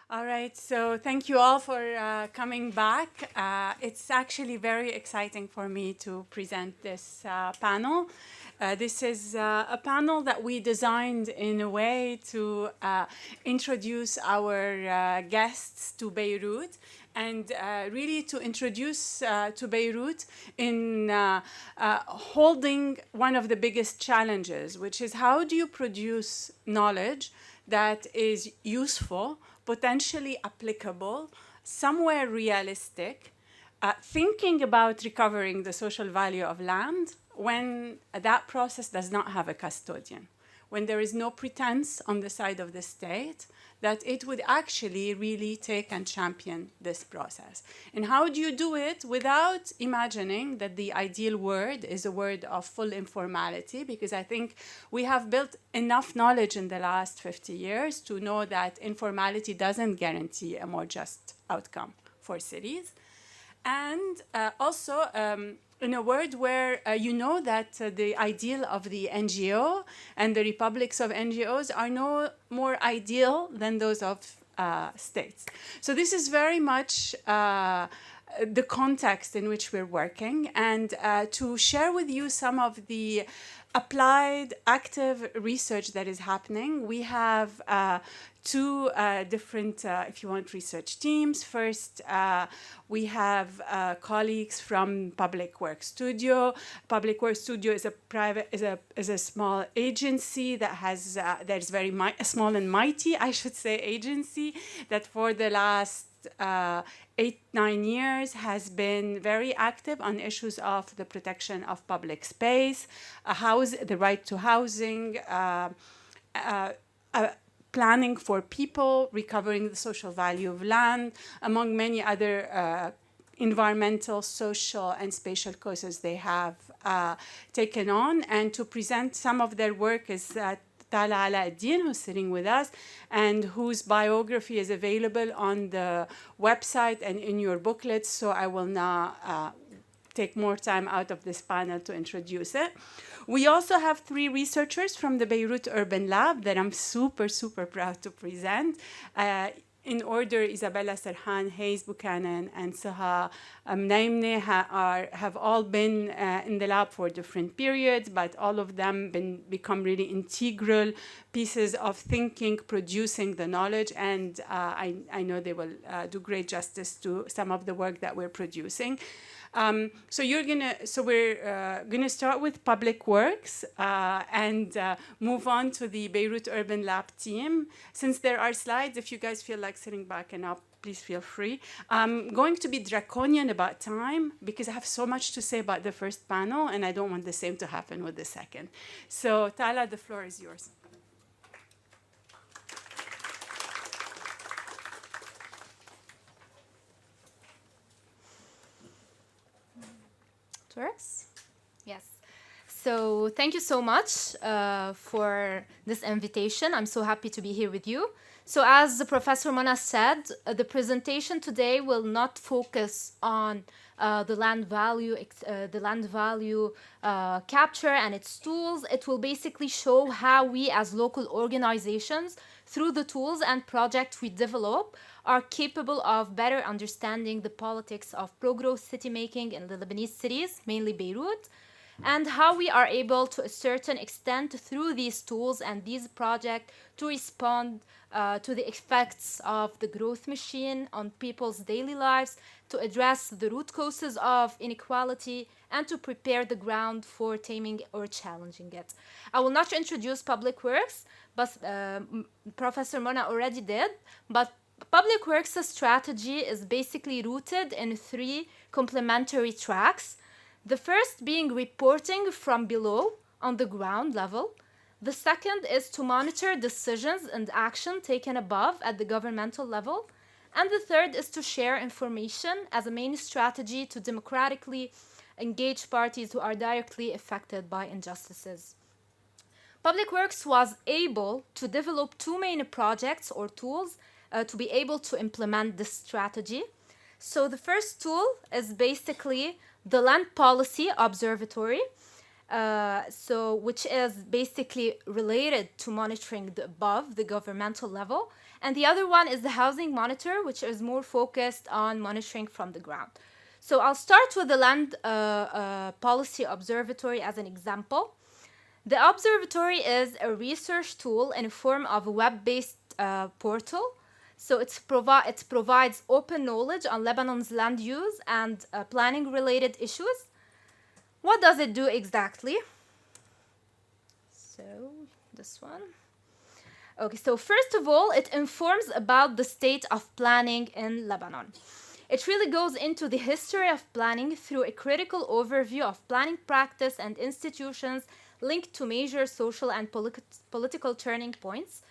All right, so thank you all for coming back. It's actually very exciting for me to present this panel. This is a panel that we designed in a way to introduce our guests to Beirut and really to introduce to Beirut in holding one of the biggest challenges, which is how do you produce knowledge that is useful, potentially applicable, somewhere realistic, thinking about recovering the social value of land when that process does not have a custodian, when there is no pretense on the side of the state that it would actually really take and champion this process. And how do you do it without imagining that the ideal word is a word of full informality? Because I think we have built enough knowledge in the last 50 years to know that informality doesn't guarantee a more just outcome for cities. And also, in a world where you know that the ideal of the NGO and the republics of NGOs are no more ideal than those of states. So this is very much the context in which we're working, and to share with you some of the applied active research that is happening. We have two different, if you want, research teams. First, we have colleagues from Public Works Studio. Public Works Studio is a small agency that has that is very small and mighty, I should say, agency that for the last 8-9 years has been very active on issues of the protection of public space, the right to housing, planning for people, recovering the social value of land, among many other environmental, social, and spatial causes they have taken on. And to present some of their work is Tala Alaaddine, who's sitting with us, and whose biography is available on the website and in your booklets. So I will not take more time out of this panel to introduce it. We also have 3 researchers from the Beirut Urban Lab that I'm super, super proud to present. In order, Isabela Serhan, Hayes, Buchanan, and Soha Mneimneh have all been in the lab for different periods, but all of them become really integral pieces of thinking, producing the knowledge, and I know they will do great justice to some of the work that we're producing. So we're gonna start with Public Works and move on to the Beirut Urban Lab team. Since there are slides, if you guys feel like sitting back and up, please feel free. I'm going to be draconian about time because I have so much to say about the first panel and I don't want the same to happen with the second. So Tala, the floor is yours. Works? Yes. So thank you so much for this invitation. I'm so happy to be here with you. So as Professor Mona said, the presentation today will not focus on the land value capture and its tools. It will basically show how we as local organizations, through the tools and projects we develop, are capable of better understanding the politics of pro-growth city making in the Lebanese cities, mainly Beirut, and how we are able to a certain extent through these tools and these projects to respond to the effects of the growth machine on people's daily lives, to address the root causes of inequality, and to prepare the ground for taming or challenging it. I will not introduce Public Works, but Professor Mona already did, but Public Works' strategy is basically rooted in 3 complementary tracks. The first being reporting from below on the ground level. The second is to monitor decisions and action taken above at the governmental level. And the third is to share information as a main strategy to democratically engage parties who are directly affected by injustices. Public Works was able to develop 2 main projects or tools to be able to implement this strategy. So the first tool is basically the Land Policy Observatory, which is basically related to monitoring the above the governmental level. And the other one is the Housing Monitor, which is more focused on monitoring from the ground. So I'll start with the Land Policy Observatory as an example. The observatory is a research tool in the form of a web-based portal. So it provides open knowledge on Lebanon's land use and planning-related issues. What does it do exactly? So this one. Okay, so first of all, it informs about the state of planning in Lebanon. It really goes into the history of planning through a critical overview of planning practice and institutions linked to major social and political turning points.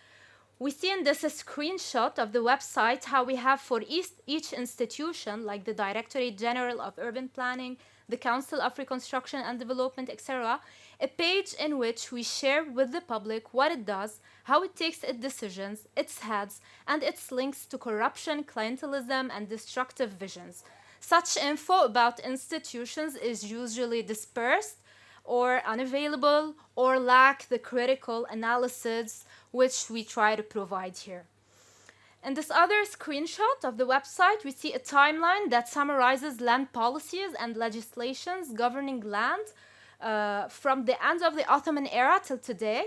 We see in this a screenshot of the website how we have for each institution, like the Directorate General of Urban Planning, the Council of Reconstruction and Development, etc., a page in which we share with the public what it does, how it takes its decisions, its heads, and its links to corruption, clientelism, and destructive visions. Such info about institutions is usually dispersed or unavailable or lack the critical analysis which we try to provide here. In this other screenshot of the website, we see a timeline that summarizes land policies and legislations governing land from the end of the Ottoman era till today.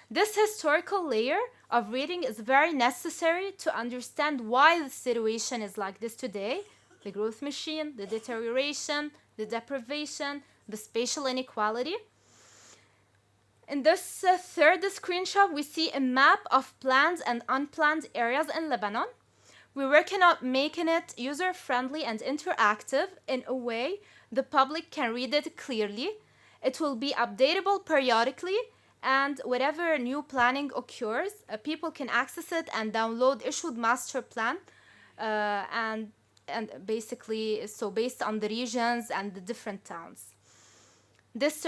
This historical layer of reading is very necessary to understand why the situation is like this today, the growth machine, the deterioration, the deprivation, the spatial inequality. In this third screenshot, we see a map of planned and unplanned areas in Lebanon. We're working on making it user-friendly and interactive in a way the public can read it clearly. It will be updatable periodically, and whenever new planning occurs, people can access it and download issued master plan, and basically, so based on the regions and the different towns. This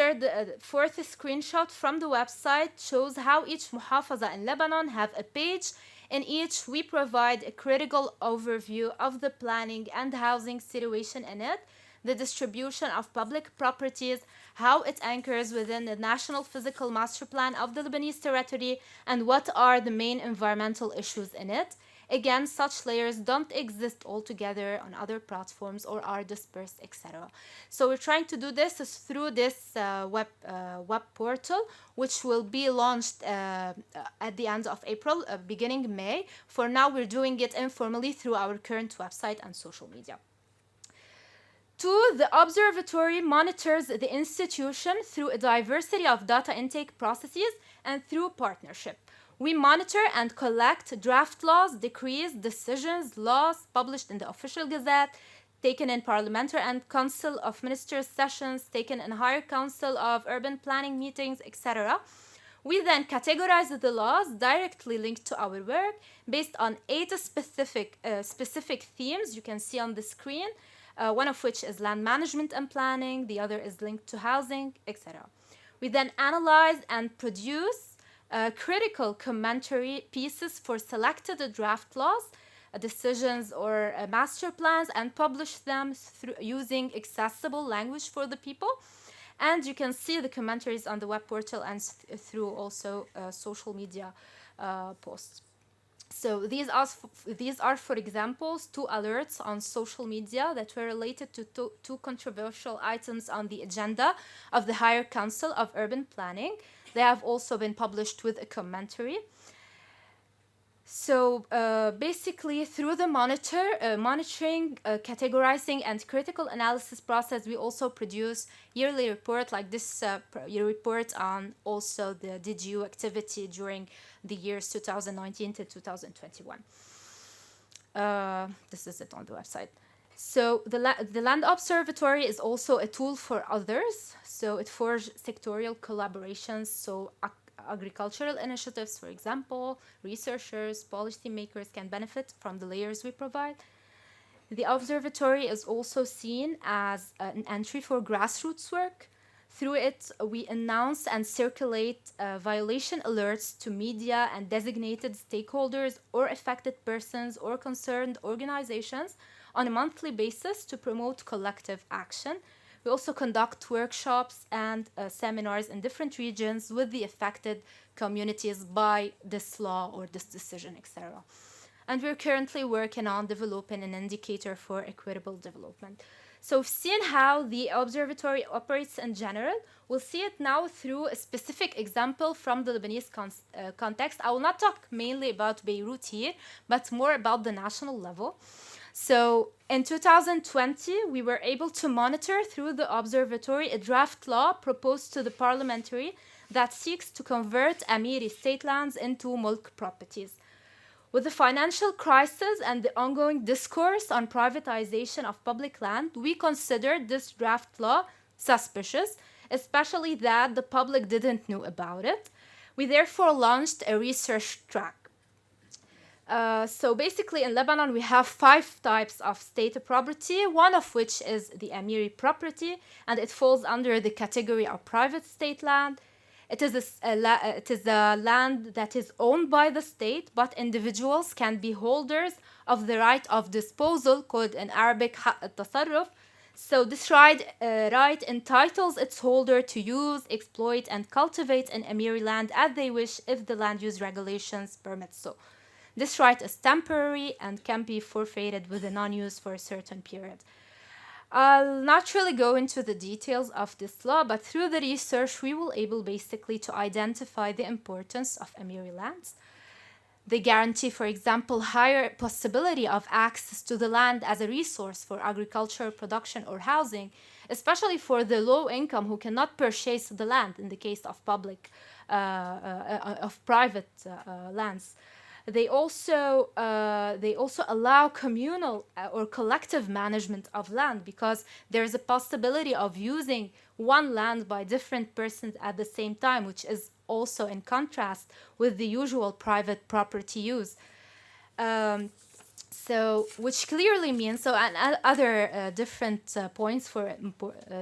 fourth screenshot from the website shows how each muhafaza in Lebanon have a page. In each, we provide a critical overview of the planning and housing situation in it, the distribution of public properties, how it anchors within the National Physical Master Plan of the Lebanese territory, and what are the main environmental issues in it. Again, such layers don't exist altogether on other platforms or are dispersed, etc. So we're trying to do this through this web portal, which will be launched at the end of April, beginning May. For now, we're doing it informally through our current website and social media. 2, the observatory monitors the institution through a diversity of data intake processes and through partnership. We monitor and collect draft laws, decrees, decisions, laws published in the official gazette, taken in parliamentary and council of ministers sessions, taken in higher council of urban planning meetings, etc. We then categorize the laws directly linked to our work based on 8 specific themes you can see on the screen, one of which is land management and planning, the other is linked to housing, etc. We then analyze and produce critical commentary pieces for selected draft laws, decisions, or master plans, and publish them using accessible language for the people. And you can see the commentaries on the web portal and through also social media posts. So these are, for example, 2 alerts on social media that were related to two controversial items on the agenda of the Higher Council of Urban Planning. They have also been published with a commentary. So basically, through the monitoring, categorizing, and critical analysis process, we also produce yearly report like this year report on also the DGU activity during the years 2019 to 2021. This is it on the website. So the Land Observatory is also a tool for others. So it forges sectorial collaborations. So agricultural initiatives, for example, researchers, policymakers can benefit from the layers we provide. The observatory is also seen as an entry for grassroots work. Through it, we announce and circulate violation alerts to media and designated stakeholders or affected persons or concerned organizations on a monthly basis to promote collective action. We also conduct workshops and seminars in different regions with the affected communities by this law or this decision, etc. and we're currently working on developing an indicator for equitable development. So we've seen how the observatory operates in general. We'll see it now through a specific example from the Lebanese context. I will not talk mainly about Beirut here, but more about the national level. So in 2020, we were able to monitor through the observatory a draft law proposed to the parliamentary that seeks to convert Amiri state lands into mulk properties. With the financial crisis and the ongoing discourse on privatization of public land, we considered this draft law suspicious, especially that the public didn't know about it. We therefore launched a research track. So basically in Lebanon, we have 5 types of state property, one of which is the Amiri property, and it falls under the category of private state land. It is a land that is owned by the state, but individuals can be holders of the right of disposal, called in Arabic حق التصرف. So this right entitles its holder to use, exploit, and cultivate an Amiri land as they wish if the land use regulations permit so. This right is temporary and can be forfeited with a non-use for a certain period. I'll not really go into the details of this law, but through the research, we were able basically to identify the importance of Amiri lands. They guarantee, for example, higher possibility of access to the land as a resource for agriculture, production, or housing, especially for the low income who cannot purchase the land in the case of private lands. They also allow communal or collective management of land, because there is a possibility of using one land by different persons at the same time, which is also in contrast with the usual private property use. Which clearly means, and other different points for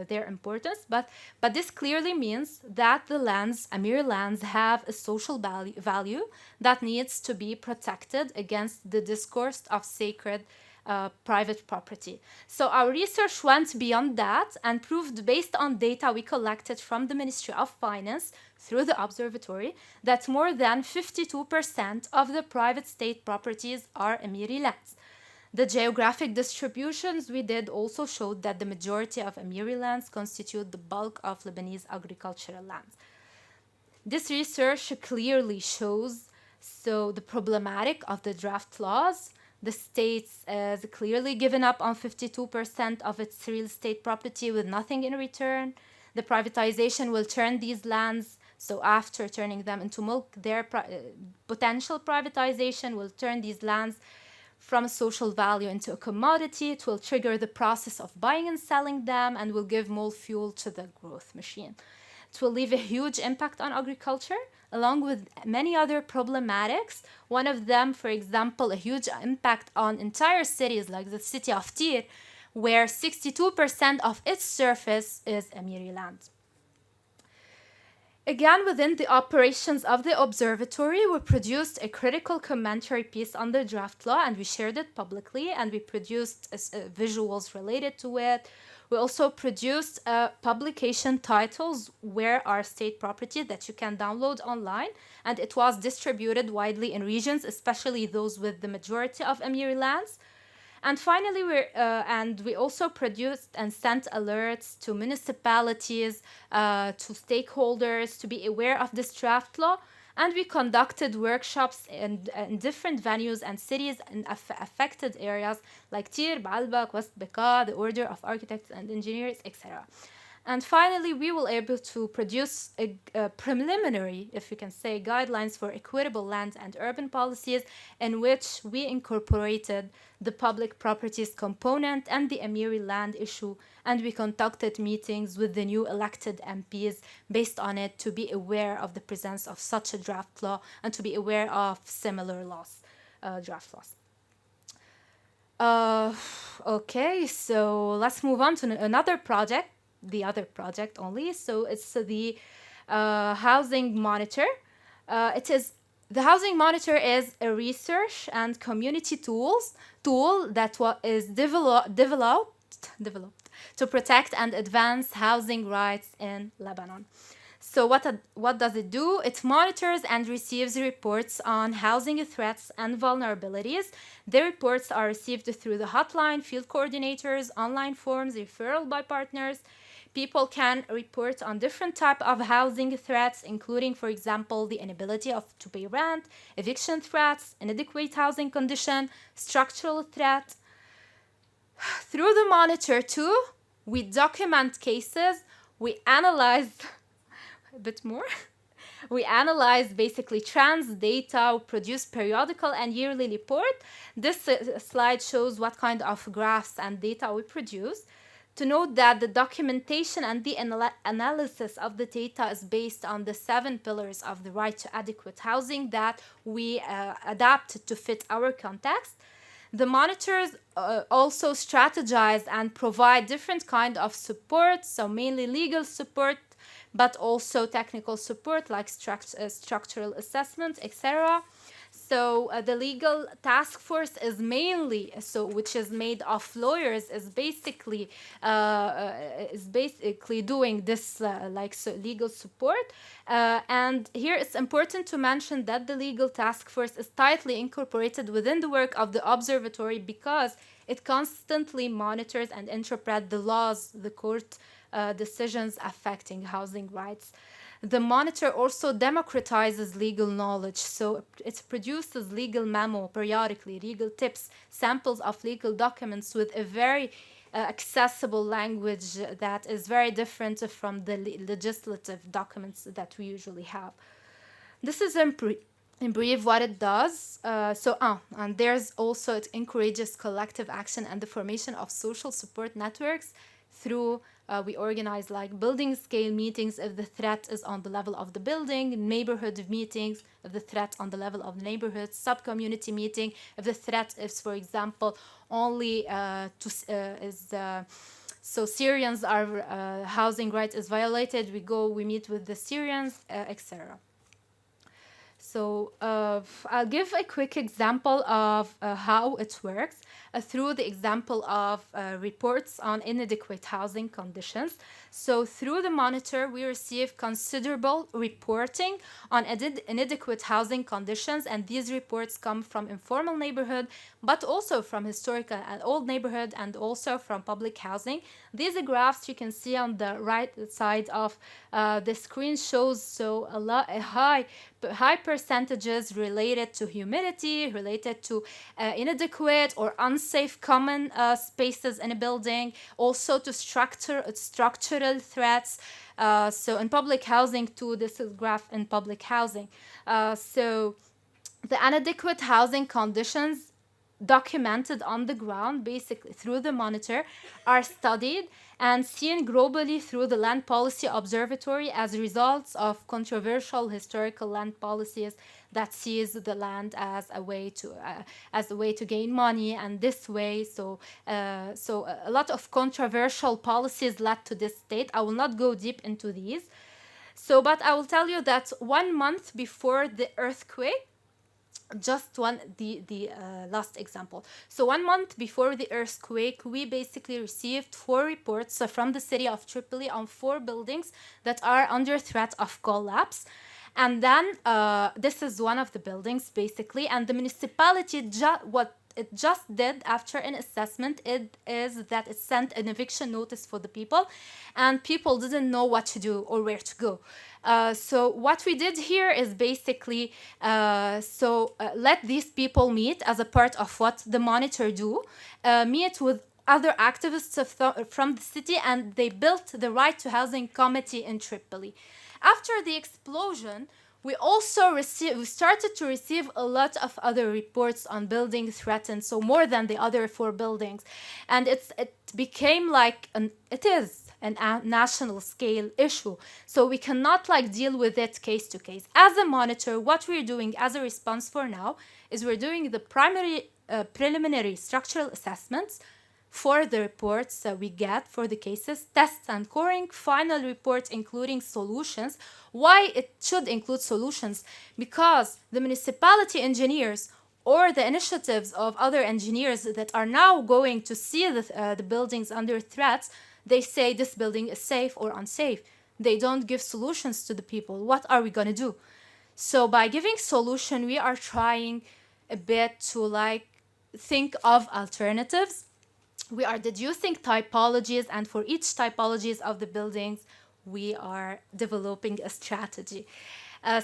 their importance, but this clearly means that the lands, Amiri lands, have a social value that needs to be protected against the discourse of sacred private property. So our research went beyond that and proved, based on data we collected from the Ministry of Finance through the observatory, that more than 52% of the private state properties are Amiri lands. The geographic distributions we did also showed that the majority of Amiri lands constitute the bulk of Lebanese agricultural lands. This research clearly shows the problematic of the draft laws. The state has clearly given up on 52% of its real estate property with nothing in return. The privatization will turn these lands, so after turning them into mulk, their potential privatization will turn these lands from a social value into a commodity. It will trigger the process of buying and selling them and will give more fuel to the growth machine. It will leave a huge impact on agriculture, along with many other problematics. One of them, for example, a huge impact on entire cities like the city of Tyre, where 62% of its surface is Amiri land. Again, within the operations of the observatory, we produced a critical commentary piece on the draft law, and we shared it publicly, and we produced visuals related to it. We also produced publication titles where are state property that you can download online, and it was distributed widely in regions, especially those with the majority of Amiri lands. And finally, we also produced and sent alerts to municipalities, to stakeholders to be aware of this draft law. And we conducted workshops in different venues and cities in affected areas like Tyre, Baalbek, West Bekaa, the Order of Architects and Engineers, etc. And finally, we were able to produce a preliminary, if you can say, guidelines for equitable land and urban policies, in which we incorporated the public properties component and the Amiri land issue, and we conducted meetings with the new elected MPs based on it to be aware of the presence of such a draft law and to be aware of similar laws, draft laws. Okay, so let's move on to another project. The other project only. So it's the Housing Monitor. The Housing Monitor is a research and community tool that is developed to protect and advance housing rights in Lebanon. So what does it do? It monitors and receives reports on housing threats and vulnerabilities. The reports are received through the hotline, field coordinators, online forms, referral by partners. People can report on different types of housing threats, including, for example, the inability to pay rent, eviction threats, inadequate housing condition, structural threat. Through the monitor, too, we document cases, we analyze a bit more. We analyze basically trends, data, produce periodical and yearly report. This slide shows what kind of graphs and data we produce. To note that the documentation and the analysis of the data is based on the 7 pillars of the right to adequate housing that we adapt to fit our context. The monitors also strategize and provide different kind of support, so mainly legal support, but also technical support like structural assessment, etc. So the legal task force is mainly, which is made of lawyers, is basically doing this legal support. And here it's important to mention that the legal task force is tightly incorporated within the work of the observatory because it constantly monitors and interprets the laws, the court decisions affecting housing rights. The monitor also democratizes legal knowledge, so it produces legal memo periodically, legal tips, samples of legal documents with a very accessible language that is very different from the legislative documents that we usually have. This is in brief what it does. And there's also, it encourages collective action and the formation of social support networks through we organize like building scale meetings if the threat is on the level of the building, neighborhood meetings if the threat on the level of the neighborhood, sub-community meeting if the threat is, for example, only so Syrians are housing rights is violated, we meet with the Syrians, etc. So I'll give a quick example of how it works through the example of reports on inadequate housing conditions. So through the monitor, we receive considerable reporting on inadequate housing conditions, and these reports come from informal neighborhood, but also from historical and old neighborhood, and also from public housing. These graphs you can see on the right side of the screen shows high percentages related to humidity, related to inadequate or unsafe common spaces in a building, also to structural threats. So in public housing too, this is graph in public housing. So the inadequate housing conditions documented on the ground, basically through the monitor, are studied and seen globally through the Land Policy Observatory as results of controversial historical land policies that sees the land as a way to gain money, and this way, so a lot of controversial policies led to this state. I will not go deep into these. So, but I will tell you that 1 month before the earthquake, last example. So 1 month before the earthquake, we basically received 4 reports from the city of Tripoli on 4 buildings that are under threat of collapse. And then this is one of the buildings basically, and the municipality what it just did after an assessment is that it sent an eviction notice for the people, and people didn't know what to do or where to go. So what we did here is basically let these people meet as a part of what the monitor do, meet with other activists from the city, and they built the Right to Housing Committee in Tripoli. After the explosion, we started to receive a lot of other reports on building threatened, so more than the other 4 buildings. And it became like it is a national scale issue. So we cannot deal with it case to case. As a monitor, what we're doing as a response for now is we're doing the preliminary structural assessments for the reports we get for the cases, tests and scoring, final reports including solutions. Why it should include solutions? Because the municipality engineers or the initiatives of other engineers that are now going to see the buildings under threats, they say this building is safe or unsafe. they don't give solutions to the people. What are we going to do? So by giving solution, we are trying a bit to like think of alternatives. We are deducing typologies, and for each typologies of the buildings, we are developing a strategy.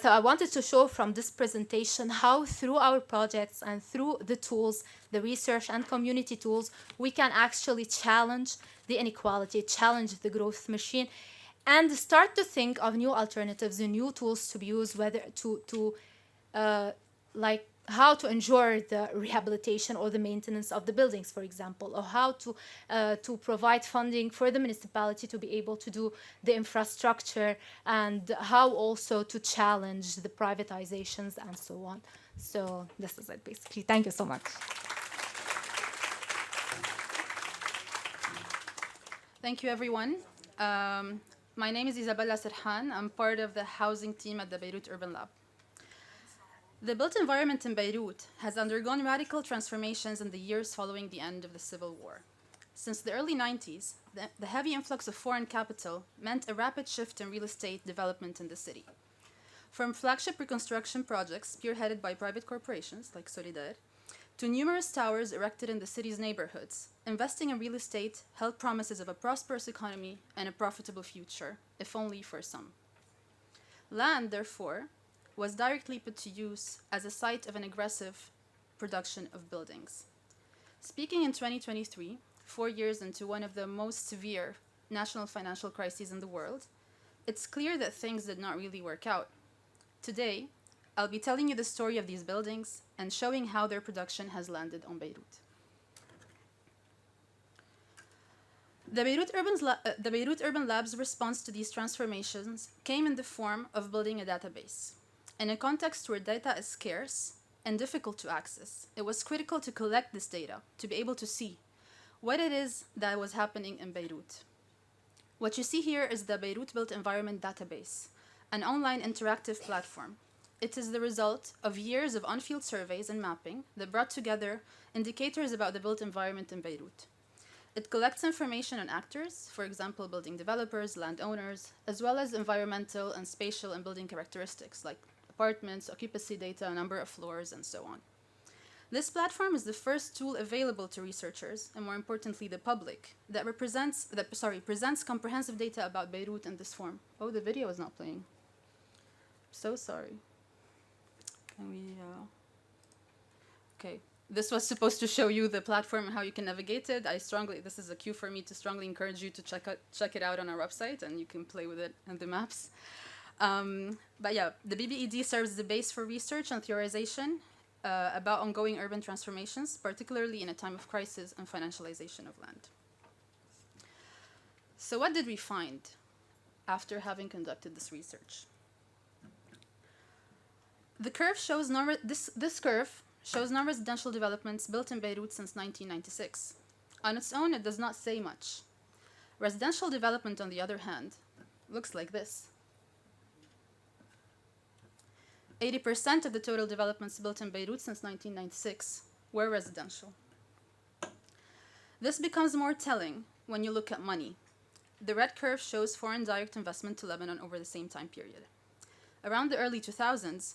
So I wanted to show from this presentation how through our projects and through the tools, the research and community tools, we can actually challenge the inequality, challenge the growth machine, and start to think of new alternatives and new tools to be used, whether to like how to ensure the rehabilitation or the maintenance of the buildings, for example, or how to provide funding for the municipality to be able to do the infrastructure, and how also to challenge the privatizations and so on. So this is it basically. Thank you so much. Thank you, everyone. My name is Isabela Serhan. I'm part of the housing team at the Beirut Urban Lab. The built environment in Beirut has undergone radical transformations in the years following the end of the civil war. Since the early 90s, the heavy influx of foreign capital meant a rapid shift in real estate development in the city. From flagship reconstruction projects spearheaded by private corporations like Solidaire, to numerous towers erected in the city's neighborhoods, investing in real estate held promises of a prosperous economy and a profitable future, if only for some. Land, therefore, was directly put to use as a site of an aggressive production of buildings. Speaking in 2023, 4 years into one of the most severe national financial crises in the world, it's clear that things did not really work out. Today, I'll be telling you the story of these buildings and showing how their production has landed on Beirut. The Beirut Urban Lab's response to these transformations came in the form of building a database. In a context where data is scarce and difficult to access, it was critical to collect this data to be able to see what it is that was happening in Beirut. What you see here is the Beirut Built Environment Database, an online interactive platform. It is the result of years of on-field surveys and mapping that brought together indicators about the built environment in Beirut. It collects information on actors, for example, building developers, landowners, as well as environmental and spatial and building characteristics like apartments, occupancy data, number of floors, and so on. This platform is the first tool available to researchers, and more importantly, the public, that presents comprehensive data about Beirut in this form. Oh, the video is not playing. So sorry. Can we, okay. This was supposed to show you the platform and how you can navigate it. This is a cue for me to strongly encourage you to check it out on our website, and you can play with it and the maps. But yeah, the BBED serves the base for research and theorization about ongoing urban transformations, particularly in a time of crisis and financialization of land. So what did we find after having conducted this research? The curve shows this curve shows non-residential developments built in Beirut since 1996. On its own, it does not say much. Residential development, on the other hand, looks like this. 80% of the total developments built in Beirut since 1996 were residential. This becomes more telling when you look at money. The red curve shows foreign direct investment to Lebanon over the same time period. Around the early 2000s,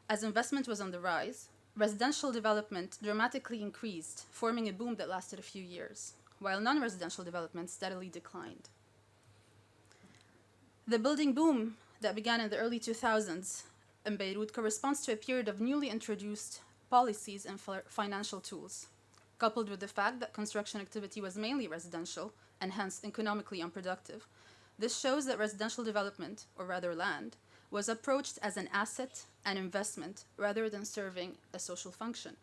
as investment was on the rise, residential development dramatically increased, forming a boom that lasted a few years, while non-residential development steadily declined. The building boom that began in the early 2000s in Beirut corresponds to a period of newly introduced policies and financial tools, coupled with the fact that construction activity was mainly residential and hence economically unproductive. This shows that residential development, or rather land, was approached as an asset and investment rather than serving a social function.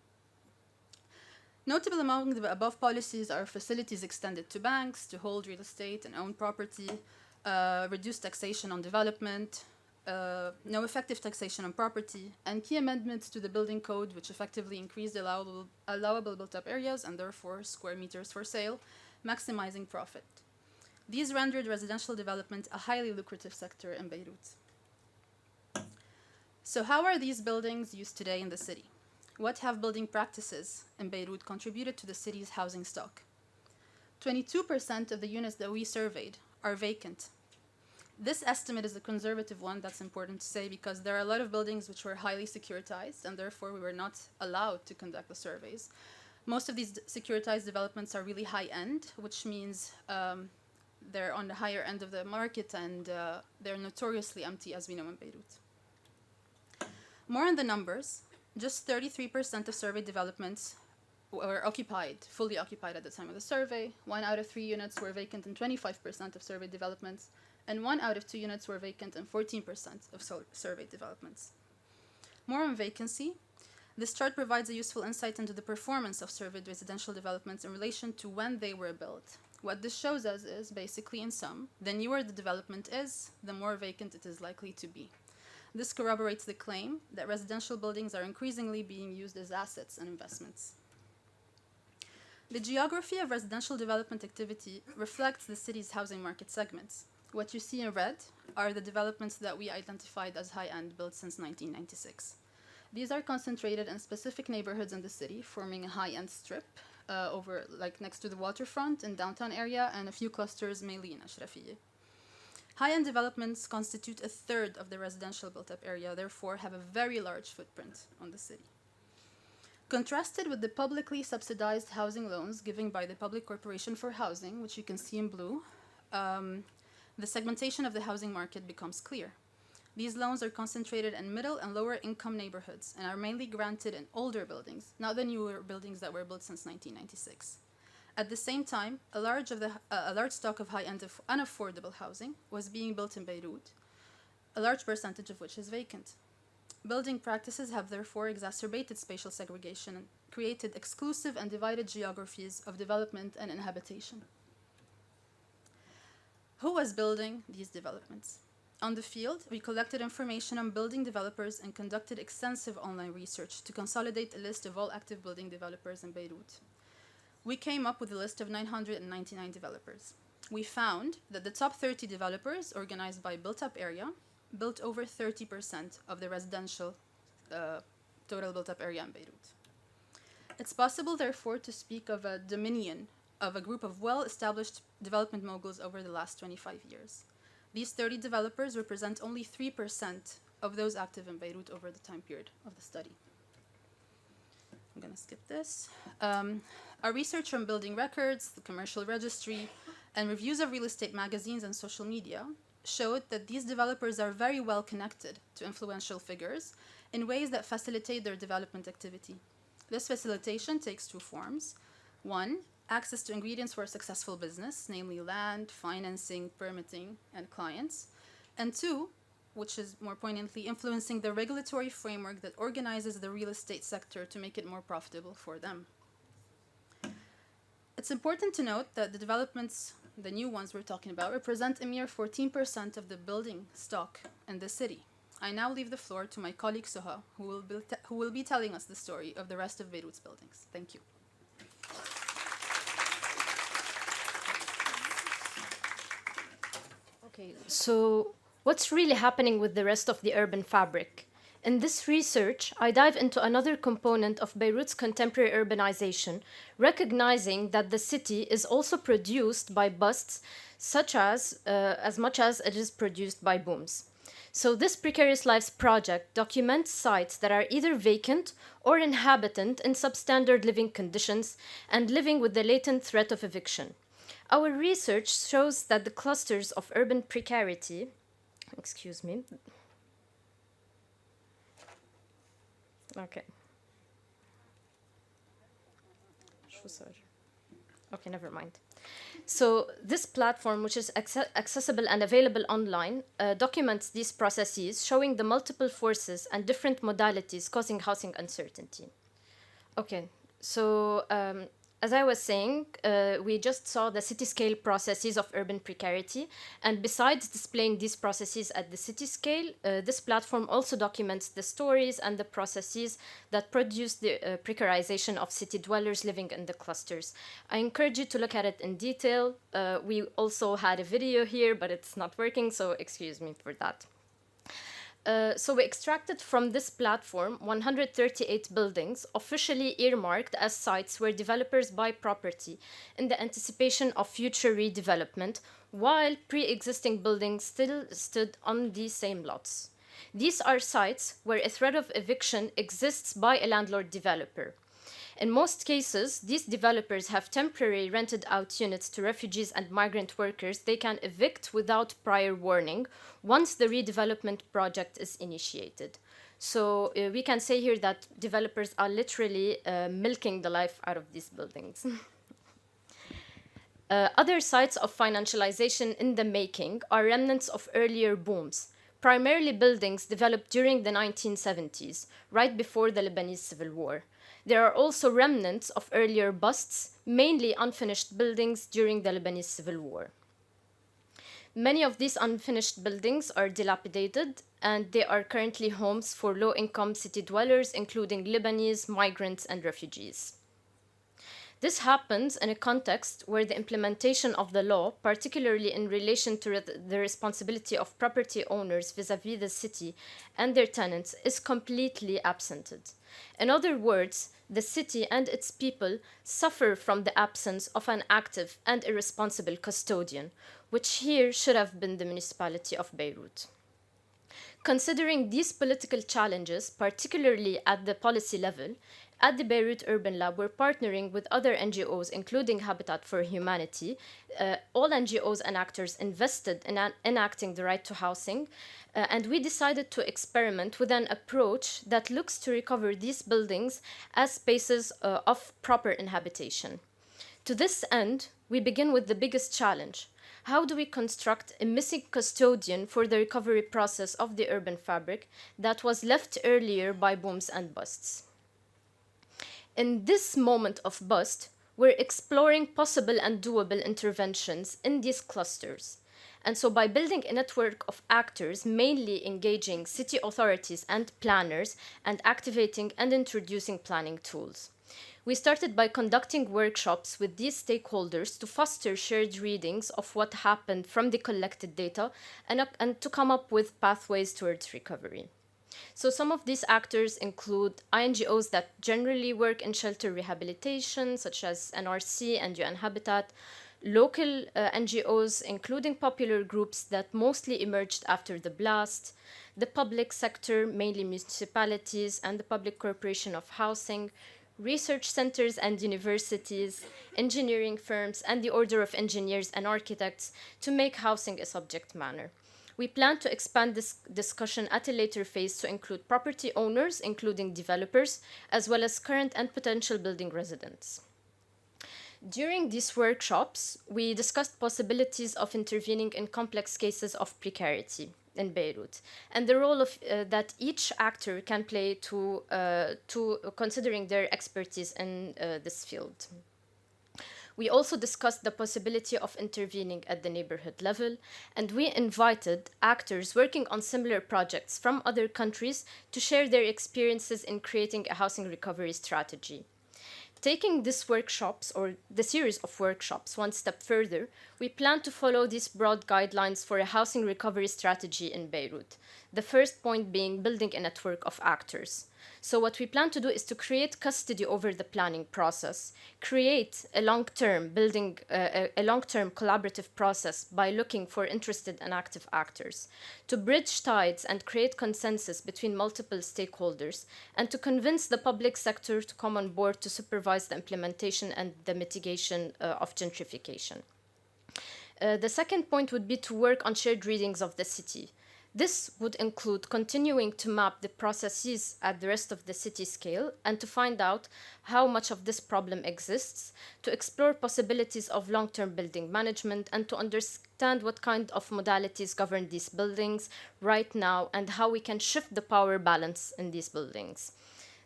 Notable among the above policies are facilities extended to banks to hold real estate and own property, reduced taxation on development, no effective taxation on property, and key amendments to the building code, which effectively increased allowable built-up areas and therefore square meters for sale, maximizing profit. These rendered residential development a highly lucrative sector in Beirut. So how are these buildings used today in the city? What have building practices in Beirut contributed to the city's housing stock? 22% of the units that we surveyed are vacant. This estimate is a conservative one, that's important to say, because there are a lot of buildings which were highly securitized, and therefore we were not allowed to conduct the surveys. Most of these securitized developments are really high-end, which means they're on the higher end of the market, and they're notoriously empty, as we know in Beirut. More on the numbers, just 33% of surveyed developments were occupied, fully occupied at the time of the survey. 1 out of 3 units were vacant in 25% of surveyed developments, and 1 out of 2 units were vacant in 14% of surveyed developments. More on vacancy, this chart provides a useful insight into the performance of surveyed residential developments in relation to when they were built. What this shows us is, basically in sum, the newer the development is, the more vacant it is likely to be. This corroborates the claim that residential buildings are increasingly being used as assets and investments. The geography of residential development activity reflects the city's housing market segments. What you see in red are the developments that we identified as high-end, built since 1996. These are concentrated in specific neighborhoods in the city, forming a high-end strip over, like, next to the waterfront in downtown area, and a few clusters, mainly in Ashrafiyeh. High-end developments constitute a third of the residential built-up area, therefore have a very large footprint on the city. Contrasted with the publicly subsidized housing loans given by the Public Corporation for Housing, which you can see in blue, the segmentation of the housing market becomes clear. These loans are concentrated in middle and lower income neighborhoods and are mainly granted in older buildings, not the newer buildings that were built since 1996. At the same time, a large stock of high-end unaffordable housing was being built in Beirut, a large percentage of which is vacant. Building practices have therefore exacerbated spatial segregation and created exclusive and divided geographies of development and inhabitation. Who was building these developments? On the field, we collected information on building developers and conducted extensive online research to consolidate a list of all active building developers in Beirut. We came up with a list of 999 developers. We found that the top 30 developers, organized by built-up area, built over 30% of the residential total built-up area in Beirut. It's possible, therefore, to speak of a dominion of a group of well-established development moguls over the last 25 years. These 30 developers represent only 3% of those active in Beirut over the time period of the study. I'm going to skip this. Our research from building records, the commercial registry, and reviews of real estate magazines and social media showed that these developers are very well connected to influential figures in ways that facilitate their development activity. This facilitation takes two forms. One, access to ingredients for a successful business, namely land, financing, permitting, and clients. And two, which is more poignantly influencing the regulatory framework that organizes the real estate sector to make it more profitable for them. It's important to note that the developments, the new ones we're talking about, represent a mere 14% of the building stock in the city. I now leave the floor to my colleague Soha, who will be telling us the story of the rest of Beirut's buildings. Thank you. Okay, so what's really happening with the rest of the urban fabric? In this research, I dive into another component of Beirut's contemporary urbanization, recognizing that the city is also produced by busts, such as much as it is produced by booms. So this Precarious Lives project documents sites that are either vacant or inhabitant in substandard living conditions and living with the latent threat of eviction. Our research shows that the clusters of urban precarity, Okay, never mind. So this platform, which is accessible and available online, documents these processes, showing the multiple forces and different modalities causing housing uncertainty. Okay, so as I was saying, we just saw the city-scale processes of urban precarity, and besides displaying these processes at the city scale, this platform also documents the stories and the processes that produce the precarization of city dwellers living in the clusters. I encourage you to look at it in detail. We also had a video here, but it's not working, so excuse me for that. So we extracted from this platform 138 buildings officially earmarked as sites where developers buy property in the anticipation of future redevelopment, while pre-existing buildings still stood on these same lots. These are sites where a threat of eviction exists by a landlord developer. In most cases, these developers have temporarily rented out units to refugees and migrant workers they can evict without prior warning once the redevelopment project is initiated. So we can say here that developers are literally milking the life out of these buildings. Other sites of financialization in the making are remnants of earlier booms, primarily buildings developed during the 1970s, right before the Lebanese Civil War. There are also remnants of earlier busts, mainly unfinished buildings during the Lebanese Civil War. Many of these unfinished buildings are dilapidated, and they are currently homes for low-income city dwellers, including Lebanese, migrants, and refugees. This happens in a context where the implementation of the law, particularly in relation to the responsibility of property owners vis-à-vis the city and their tenants, is completely absented. In other words, the city and its people suffer from the absence of an active and irresponsible custodian, which here should have been the municipality of Beirut. Considering these political challenges, particularly at the policy level, at the Beirut Urban Lab, we're partnering with other NGOs, including Habitat for Humanity. All NGOs and actors invested in enacting the right to housing, and we decided to experiment with an approach that looks to recover these buildings as spaces of proper inhabitation. To this end, we begin with the biggest challenge. How do we construct a missing custodian for the recovery process of the urban fabric that was left earlier by booms and busts? In this moment of bust, we're exploring possible and doable interventions in these clusters. And so by building a network of actors, mainly engaging city authorities and planners, and activating and introducing planning tools. We started by conducting workshops with these stakeholders to foster shared readings of what happened from the collected data and to come up with pathways towards recovery. So some of these actors include INGOs that generally work in shelter rehabilitation, such as NRC and UN Habitat, local NGOs, including popular groups that mostly emerged after the blast, the public sector, mainly municipalities and the Public Corporation of Housing, research centers and universities, engineering firms, and the Order of Engineers and Architects to make housing a subject matter. We plan to expand this discussion at a later phase to include property owners, including developers, as well as current and potential building residents. During these workshops, we discussed possibilities of intervening in complex cases of precarity in Beirut and the role of, that each actor can play to considering their expertise in this field. We also discussed the possibility of intervening at the neighborhood level, and we invited actors working on similar projects from other countries to share their experiences in creating a housing recovery strategy. Taking these workshops, or the series of workshops, one step further, we plan to follow these broad guidelines for a housing recovery strategy in Beirut. The first point being building a network of actors. So what we plan to do is to create custody over the planning process, create a long-term a long-term collaborative process by looking for interested and active actors, to bridge tides and create consensus between multiple stakeholders, and to convince the public sector to come on board to supervise the implementation and the mitigation of gentrification. The second point would be to work on shared readings of the city. This would include continuing to map the processes at the rest of the city scale and to find out how much of this problem exists, to explore possibilities of long-term building management, and to understand what kind of modalities govern these buildings right now and how we can shift the power balance in these buildings.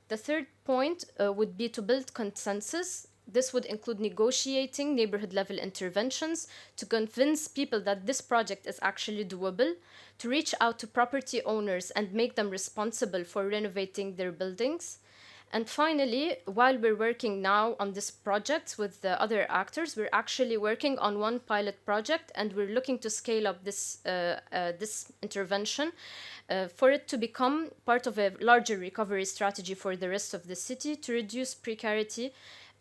The third point would be to build consensus. This would include negotiating neighborhood-level interventions to convince people that this project is actually doable, to reach out to property owners and make them responsible for renovating their buildings, And finally, while we're working now on this project with the other actors, we're actually working on one pilot project, and we're looking to scale up this intervention for it to become part of a larger recovery strategy for the rest of the city to reduce precarity.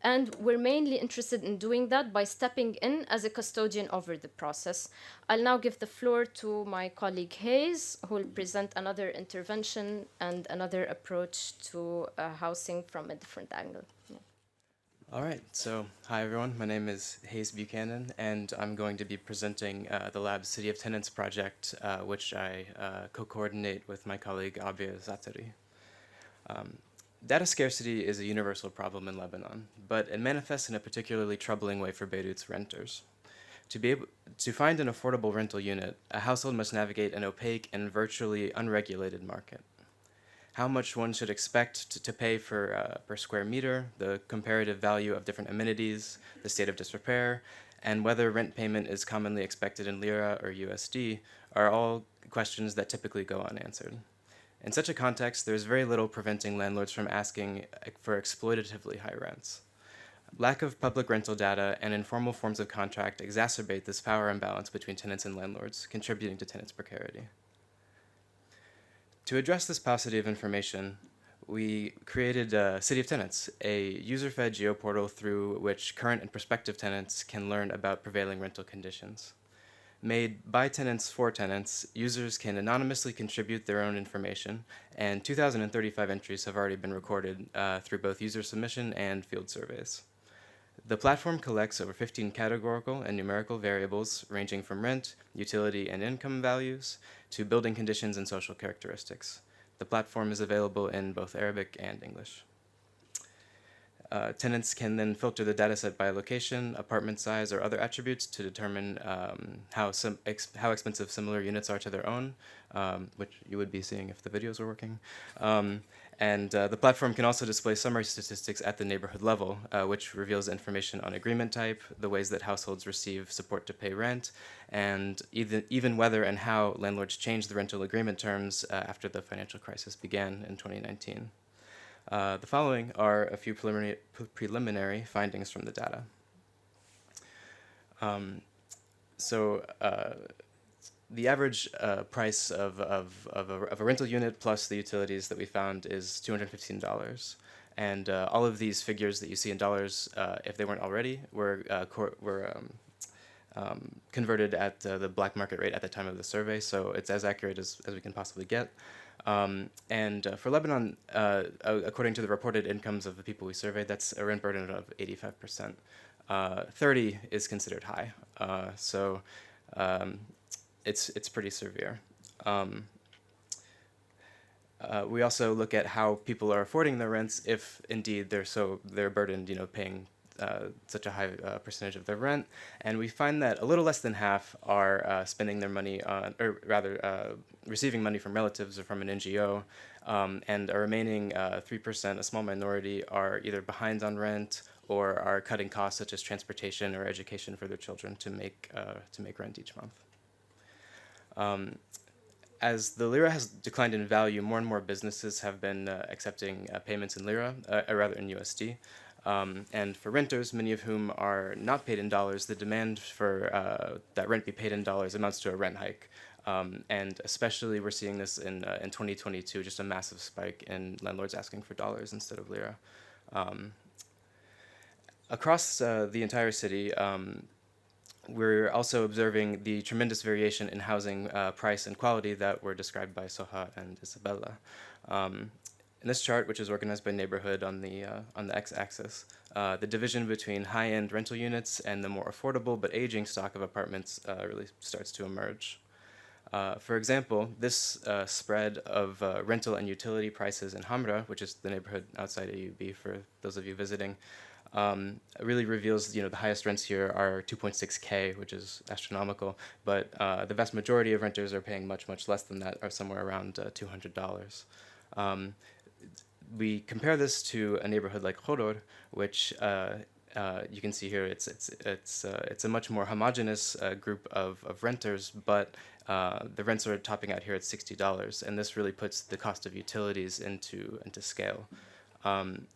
And we're mainly interested in doing that by stepping in as a custodian over the process. I'll now give the floor to my colleague Hayes, who will present another intervention and another approach to housing from a different angle. Yeah. All right, so hi everyone, my name is Hayes Buchanan, and I'm going to be presenting the lab's City of Tenants project, which I co-coordinate with my colleague Abia Zatari. Data scarcity is a universal problem in Lebanon, but it manifests in a particularly troubling way for Beirut's renters. To find an affordable rental unit, a household must navigate an opaque and virtually unregulated market. How much one should expect to pay for per square meter, the comparative value of different amenities, the state of disrepair, and whether rent payment is commonly expected in lira or USD are all questions that typically go unanswered. In such a context, there is very little preventing landlords from asking for exploitatively high rents. Lack of public rental data and informal forms of contract exacerbate this power imbalance between tenants and landlords, contributing to tenants' precarity. To address this paucity of information, we created City of Tenants, a user-fed geoportal through which current and prospective tenants can learn about prevailing rental conditions. Made by tenants for tenants, users can anonymously contribute their own information, and 2,035 entries have already been recorded through both user submission and field surveys. The platform collects over 15 categorical and numerical variables ranging from rent, utility, and income values to building conditions and social characteristics. The platform is available in both Arabic and English. Tenants can then filter the dataset by location, apartment size, or other attributes to determine how expensive similar units are to their own, which you would be seeing if the videos were working. The platform can also display summary statistics at the neighborhood level, which reveals information on agreement type, the ways that households receive support to pay rent, and even whether and how landlords changed the rental agreement terms after the financial crisis began in 2019. The following are a few preliminary findings from the data. The average price of a rental unit plus the utilities that we found is $215. And all of these figures that you see in dollars, if they weren't already, were converted at the black market rate at the time of the survey, so it's as accurate as we can possibly get. For Lebanon, according to the reported incomes of the people we surveyed, that's a rent burden of 85%. 30 is considered high, so it's pretty severe. We also look at how people are affording their rents if indeed they're burdened, paying such a high percentage of their rent, and we find that a little less than half are spending their money on, or rather receiving money from relatives or from an NGO, and a remaining 3%, a small minority, are either behind on rent or are cutting costs such as transportation or education for their children to make rent each month. As the lira has declined in value, more and more businesses have been accepting payments in lira, or rather in USD. And for renters, many of whom are not paid in dollars, the demand for that rent be paid in dollars amounts to a rent hike. And especially we're seeing this in 2022, just a massive spike in landlords asking for dollars instead of lira. Across the entire city, we're also observing the tremendous variation in housing price and quality that were described by Soha and Isabela. In this chart, which is organized by neighborhood on the x-axis, the division between high-end rental units and the more affordable but aging stock of apartments really starts to emerge. For example, this spread of rental and utility prices in Hamra, which is the neighborhood outside AUB for those of you visiting, really reveals, the highest rents here are 2.6K, which is astronomical, but the vast majority of renters are paying much, much less than that, or somewhere around $200. We compare this to a neighborhood like Khoror, which you can see here. It's a much more homogeneous group of renters, but the rents are topping out here at $60, and this really puts the cost of utilities into scale. And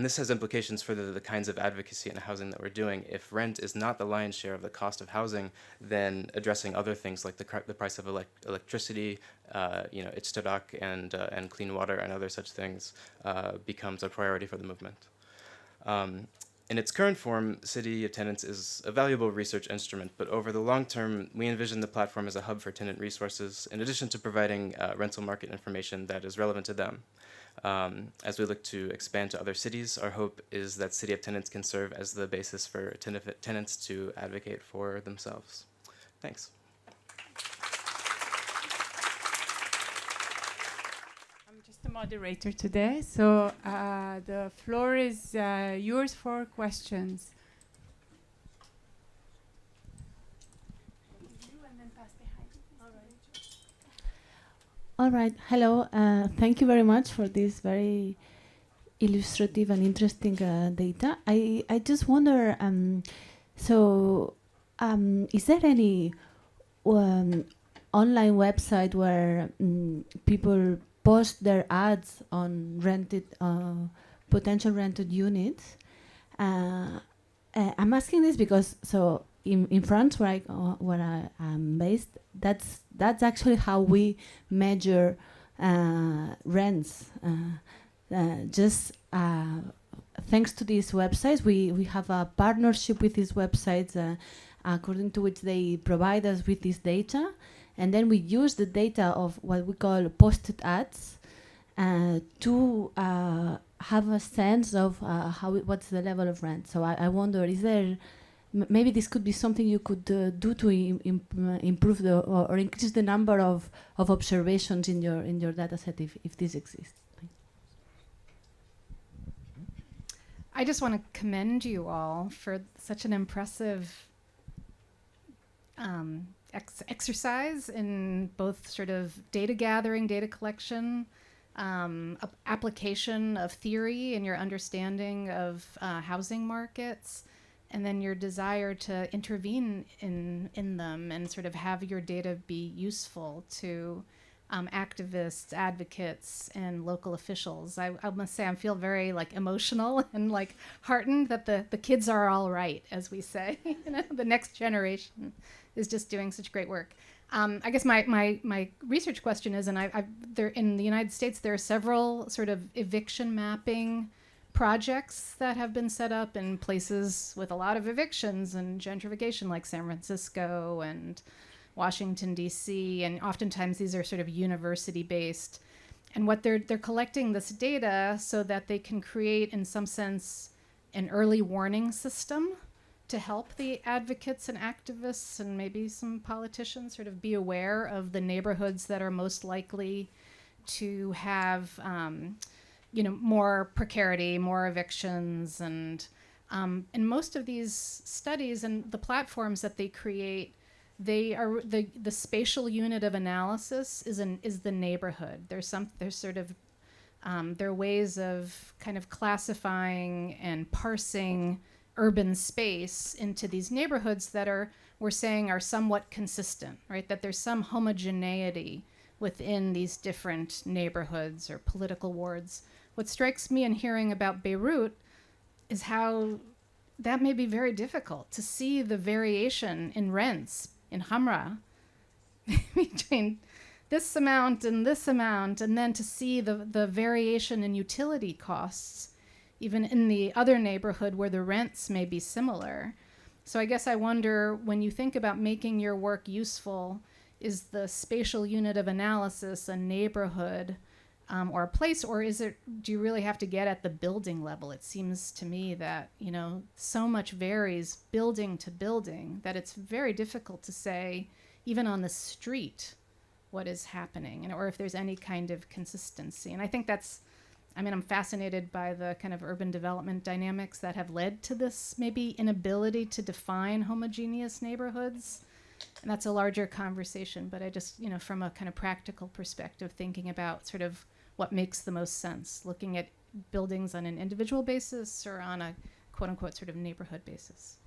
this has implications for the kinds of advocacy and housing that we're doing. If rent is not the lion's share of the cost of housing, then addressing other things like the price of electricity, ishtirak and clean water and other such things becomes a priority for the movement. In its current form, City of Tenants is a valuable research instrument, but over the long term, we envision the platform as a hub for tenant resources, in addition to providing rental market information that is relevant to them. As we look to expand to other cities, our hope is that City of Tenants can serve as the basis for tenants to advocate for themselves. Thanks. I'm just a moderator today, so the floor is yours for questions. All right. Hello. Thank you very much for this very illustrative and interesting data. I just wonder, is there any online website where people post their ads on rented, potential rented units? I'm asking this because in France, where I am based, that's actually how we measure rents. Thanks to these websites, we have a partnership with these websites, according to which they provide us with this data, and then we use the data of what we call posted ads to have a sense of what's the level of rent. So I wonder, is there maybe this could be something you could do to improve or increase the number of observations in your data set if this exists. I just want to commend you all for such an impressive exercise in both sort of data gathering, data collection, application of theory and your understanding of housing markets, and then your desire to intervene in them and sort of have your data be useful to activists, advocates, and local officials. I must say I feel very emotional and heartened that the kids are all right, as we say. The next generation is just doing such great work. I guess my research question is, and there in the United States there are several sort of eviction mapping projects that have been set up in places with a lot of evictions and gentrification, like San Francisco and Washington, D.C., and oftentimes these are sort of university-based. And what they're collecting this data so that they can create, in some sense, an early warning system to help the advocates and activists and maybe some politicians sort of be aware of the neighborhoods that are most likely to have more precarity, more evictions, and in most of these studies and the platforms that they create, they are the spatial unit of analysis is the neighborhood. There's sort of there are ways of kind of classifying and parsing urban space into these neighborhoods that we're saying are somewhat consistent, right? That there's some homogeneity within these different neighborhoods or political wards. What strikes me in hearing about Beirut is how that may be very difficult to see the variation in rents in Hamra between this amount, and then to see the variation in utility costs, even in the other neighborhood where the rents may be similar. So I guess I wonder, when you think about making your work useful, is the spatial unit of analysis a neighborhood or a place, or do you really have to get at the building level? It seems to me that, so much varies building to building that it's very difficult to say, even on the street, what is happening, or if there's any kind of consistency. And I think I'm fascinated by the kind of urban development dynamics that have led to this maybe inability to define homogeneous neighborhoods. And that's a larger conversation, but I just, from a kind of practical perspective, thinking about sort of what makes the most sense, looking at buildings on an individual basis or on a quote unquote sort of neighborhood basis.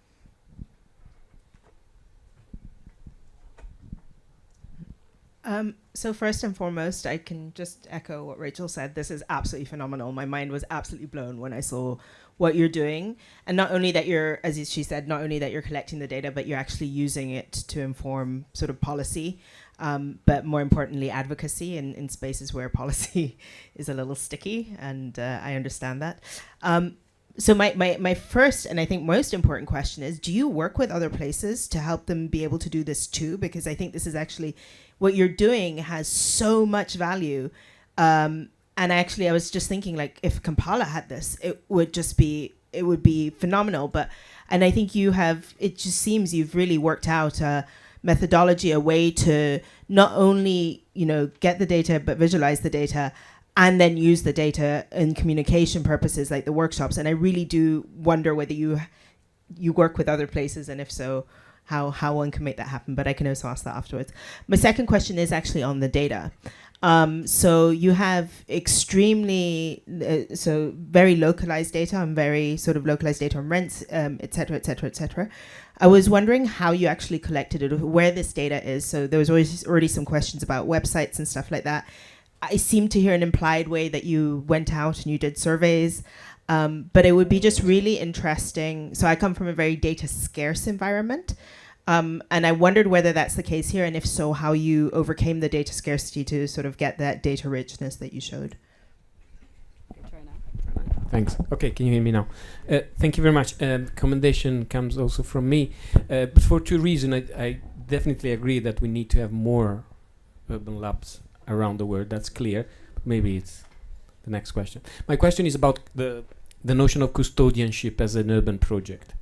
So first and foremost, I can just echo what Rachel said. This is absolutely phenomenal. My mind was absolutely blown when I saw what you're doing. And not only that you're, as she said, not only that you're collecting the data, but you're actually using it to inform sort of policy, but more importantly, advocacy in spaces where policy is a little sticky. And I understand that. So my first and I think most important question is, do you work with other places to help them be able to do this too? Because I think this is actually, what you're doing has so much value. And actually I was just thinking, like, if Kampala had this, it would be phenomenal. And I think it just seems you've really worked out a methodology, a way to not only, get the data, but visualize the data, and then use the data in communication purposes like the workshops. And I really do wonder whether you work with other places, and if so, how one can make that happen. But I can also ask that afterwards. My second question is actually on the data. So you have very localized data and very sort of localized data on rents, et cetera, et cetera, et cetera. I was wondering how you actually collected it, where this data is. So there was already some questions about websites and stuff like that. I seem to hear an implied way that you went out and you did surveys, but it would be just really interesting. So I come from a very data scarce environment, and I wondered whether that's the case here, and if so, how you overcame the data scarcity to sort of get that data richness that you showed. Thanks. Okay, can you hear me now? Thank you very much. Commendation comes also from me, but for two reasons. I definitely agree that we need to have more urban labs around the world. That's clear. Maybe it's the next question. My question is about the notion of custodianship as an urban project.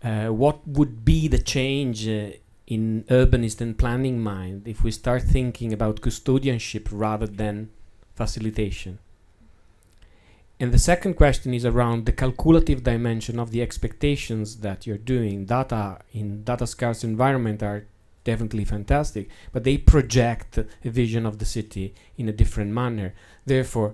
What would be the change in urbanist and planning mind if we start thinking about custodianship rather than facilitation? And the second question is around the calculative dimension of the expectations that you're doing. Data in data scarce environment are definitely fantastic, but they project a vision of the city in a different manner. Therefore,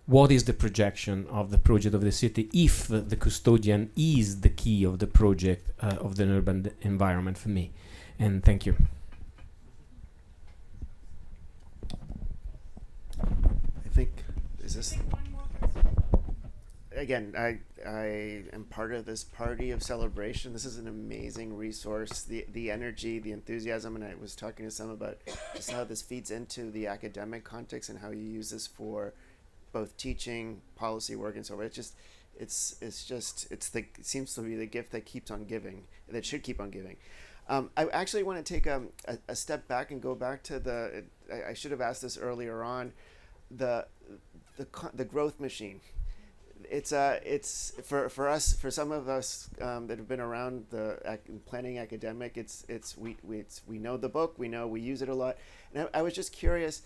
what is the projection of the project of the city if the custodian is the key of the project of the urban environment for me? And thank you. I think, is this... Again, I am part of this party of celebration. This is an amazing resource. The energy, the enthusiasm, and I was talking to some about just how this feeds into the academic context and how you use this for both teaching, policy work, and so on. It seems to be the gift that keeps on giving, that should keep on giving. I actually want to take a step back and go back to I should have asked this earlier on, the growth machine. It's for us, for some of us that have been around the planning academic. We know the book. We use it a lot. And I was just curious,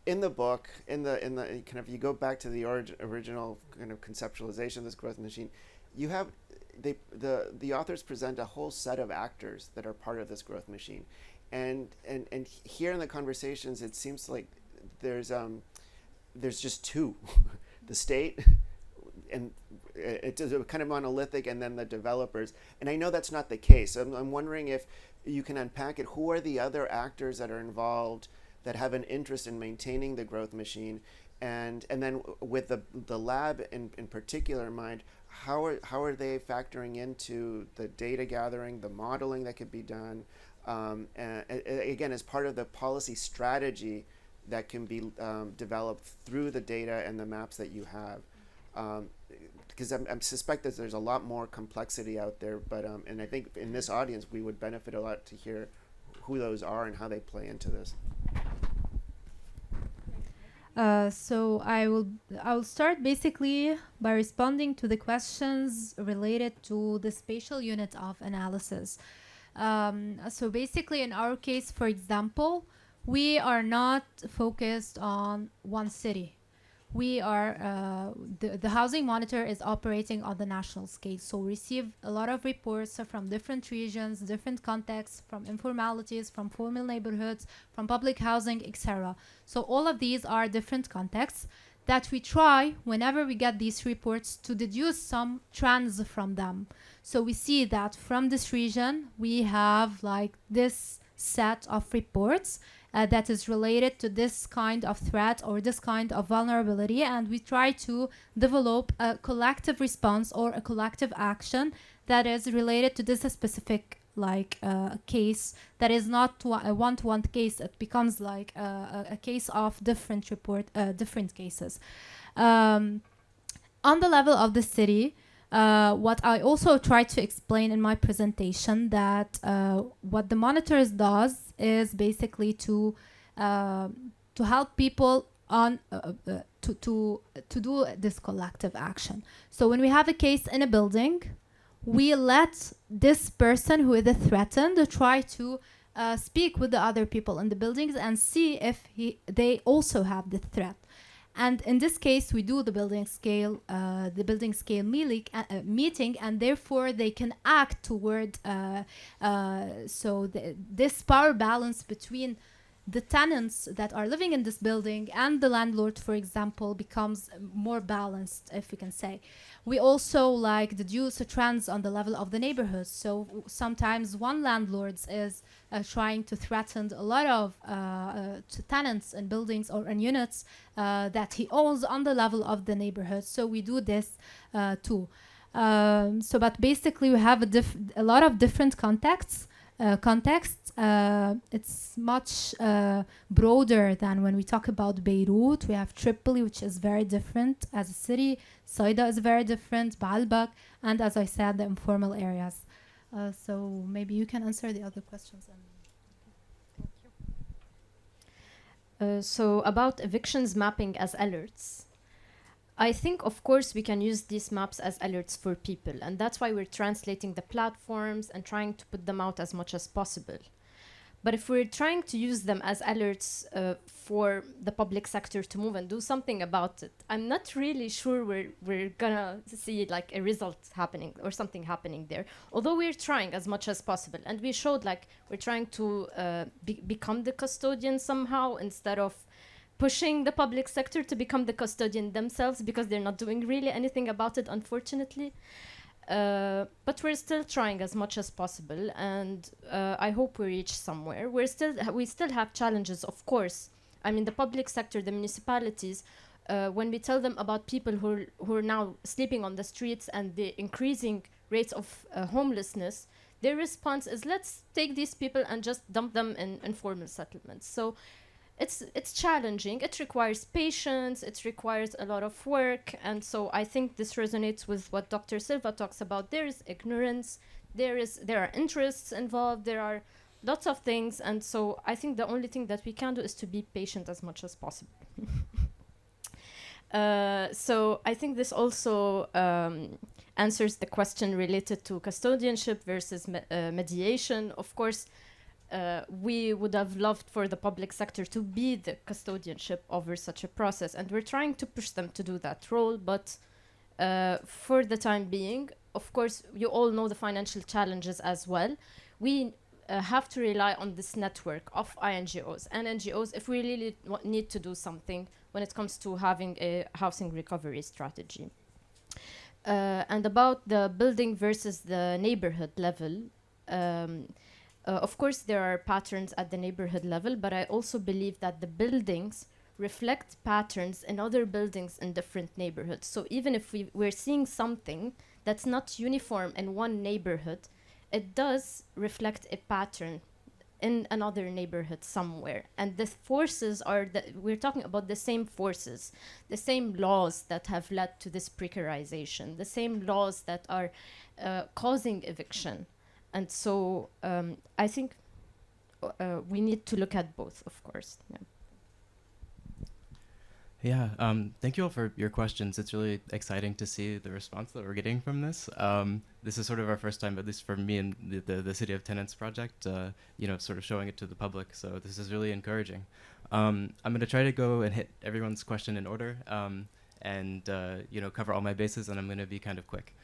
in the book, in the kind of, you go back to the original kind of conceptualization of this growth machine. You have the authors present a whole set of actors that are part of this growth machine, and here in the conversations, it seems like there's just two, the state. And it's kind of monolithic, and then the developers. And I know that's not the case. I'm wondering if you can unpack it. Who are the other actors that are involved that have an interest in maintaining the growth machine? And then with the lab in particular in mind, how are they factoring into the data gathering, the modeling that could be done, and again, as part of the policy strategy that can be developed through the data and the maps that you have? Because I suspect that there's a lot more complexity out there, but and I think in this audience we would benefit a lot to hear who those are and how they play into this. So I'll start basically by responding to the questions related to the spatial unit of analysis. So basically, in our case, for example, we are not focused on one city. We are, the Housing Monitor is operating on the national scale. So we receive a lot of reports from different regions, different contexts, from informalities, from formal neighborhoods, from public housing, etc. So all of these are different contexts that we try, whenever we get these reports, to deduce some trends from them. So we see that from this region, we have like this set of reports, that is related to this kind of threat or this kind of vulnerability, and we try to develop a collective response or a collective action that is related to this specific case that is not a one-to-one case. It becomes like a case of different cases. On the level of the city, what I also try to explain in my presentation, that what the monitors does is basically to help people on to do this collective action. So when we have a case in a building, we let this person who is threatened try to speak with the other people in the buildings and see if they also have the threat. And in this case, we do the building scale meeting, and therefore they can act toward this power balance between the tenants that are living in this building and the landlord, for example, becomes more balanced, if we can say. We also deduce trends on the level of the neighborhood. So sometimes one landlord is trying to threaten a lot of tenants in buildings or in units that he owns on the level of the neighborhood. So we do this too. But basically we have a lot of different contexts. It's much broader than when we talk about Beirut. We have Tripoli, which is very different as a city. Saida is very different, Baalbek, and as I said, the informal areas. So maybe you can answer the other questions. So about evictions mapping as alerts, I think, of course, we can use these maps as alerts for people, and that's why we're translating the platforms and trying to put them out as much as possible. But if we're trying to use them as alerts for the public sector to move and do something about it, I'm not really sure we're gonna see a result happening or something happening there. Although we're trying as much as possible, and we showed we're trying to become the custodian somehow, instead of pushing the public sector to become the custodian themselves, because they're not doing really anything about it, unfortunately. But we're still trying as much as possible, and I hope we reach somewhere. We still have challenges, of course. I mean, the public sector, the municipalities, when we tell them about people who are now sleeping on the streets and the increasing rates of homelessness, their response is, let's take these people and just dump them in informal settlements. So it's challenging. It requires patience. It requires a lot of work. And so I think this resonates with what Dr. Silva talks about. There is ignorance. There are interests involved. There are lots of things. And so I think the only thing that we can do is to be patient as much as possible. So I think this also answers the question related to custodianship versus mediation. Of course, we would have loved for the public sector to be the custodianship over such a process, and we're trying to push them to do that role, but for the time being, of course, you all know the financial challenges as well. We have to rely on this network of INGOs and NGOs if we really need to do something when it comes to having a housing recovery strategy. And about the building versus the neighborhood level, of course, there are patterns at the neighborhood level, but I also believe that the buildings reflect patterns in other buildings in different neighborhoods. So even if we're seeing something that's not uniform in one neighborhood, it does reflect a pattern in another neighborhood somewhere. And the forces we're talking about the same forces, the same laws that have led to this precarization, the same laws that are causing eviction. And so I think we need to look at both, of course. Yeah, thank you all for your questions. It's really exciting to see the response that we're getting from this. This is sort of our first time, at least for me and the City of Tenants project, sort of showing it to the public. So this is really encouraging. I'm going to try to go and hit everyone's question in order and cover all my bases, and I'm going to be kind of quick.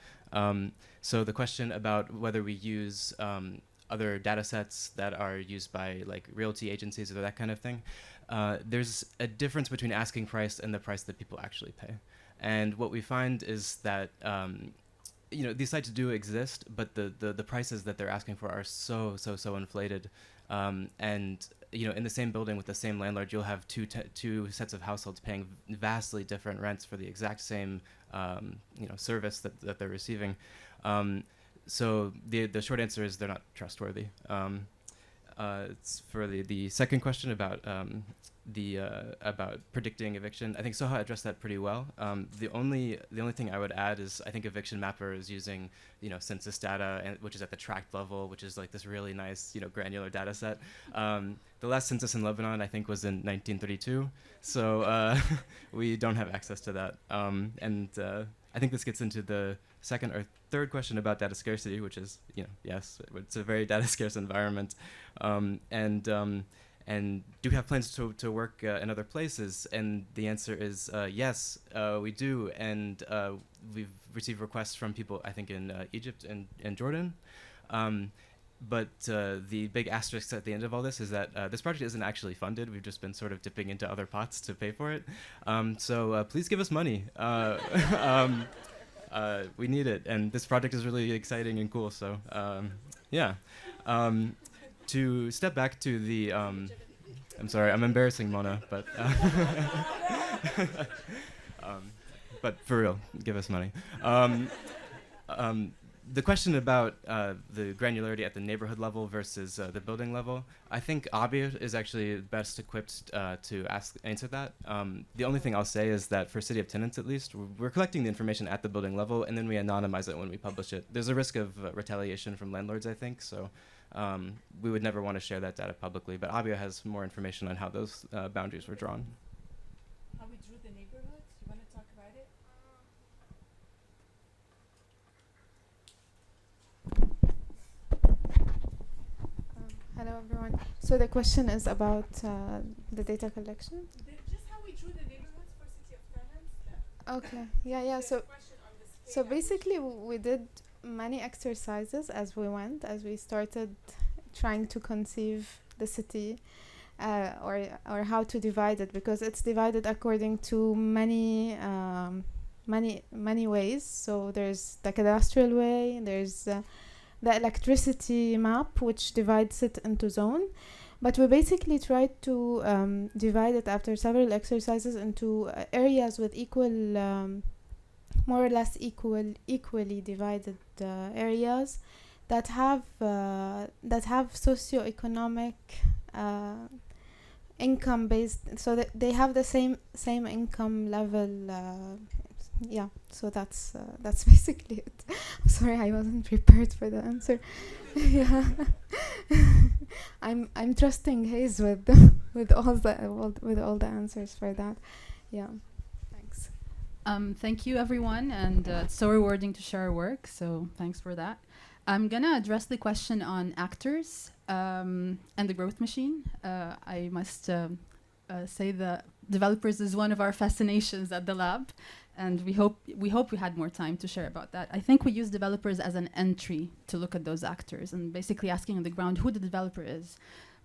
So the question about whether we use other data sets that are used by realty agencies or that kind of thing, there's a difference between asking price and the price that people actually pay. And what we find is that these sites do exist, but the prices that they're asking for are so inflated. And in the same building with the same landlord, you'll have two sets of households paying vastly different rents for the exact same service that they're receiving. So the short answer is they're not trustworthy. It's for the second question about predicting eviction. I think Soha addressed that pretty well. The only thing I would add is I think Eviction Mapper is using census data, which is at the tract level, which is like this really nice granular data set. The last census in Lebanon I think was in 1932, so we don't have access to that. And I think this gets into the second or third question about data scarcity, which is yes, it's a very data scarce environment, and do we have plans to work in other places? And the answer is yes, we do. And we've received requests from people, I think, in Egypt and Jordan. But the big asterisk at the end of all this is that this project isn't actually funded. We've just been sort of dipping into other pots to pay for it. So please give us money. We need it. And this project is really exciting and cool. So yeah. To step back to the, I'm sorry, I'm embarrassing Mona, but but for real, give us money. The question about the granularity at the neighborhood level versus the building level, I think Abir is actually best equipped to answer that. The only thing I'll say is that for City of Tenants, at least, we're collecting the information at the building level, and then we anonymize it when we publish it. There's a risk of retaliation from landlords, I think, so we would never want to share that data publicly, but Abia has more information on how those boundaries were drawn. How we drew the neighborhoods? You want to talk about it? Hello, everyone. So the question is about the data collection? Just how we drew the neighborhoods for City of Tenants. Okay. Yeah. So basically, we did many exercises as we went, as we started trying to conceive the city, or how to divide it, because it's divided according to many ways. So there's the cadastral way, there's the electricity map, which divides it into zone. But we basically tried to divide it after several exercises into areas with equal, more or less equally divided areas that have socioeconomic income based, so that they have the same income level. Yeah, so that's basically it. I'm sorry, I wasn't prepared for the answer. Yeah, I'm trusting Hayes with all the answers for that. Yeah, thanks. Thank you, everyone, and it's so rewarding to share our work. So thanks for that. I'm gonna address the question on actors and the growth machine. I must say the developers is one of our fascinations at the lab. And we hope we had more time to share about that. I think we use developers as an entry to look at those actors and basically asking on the ground who the developer is.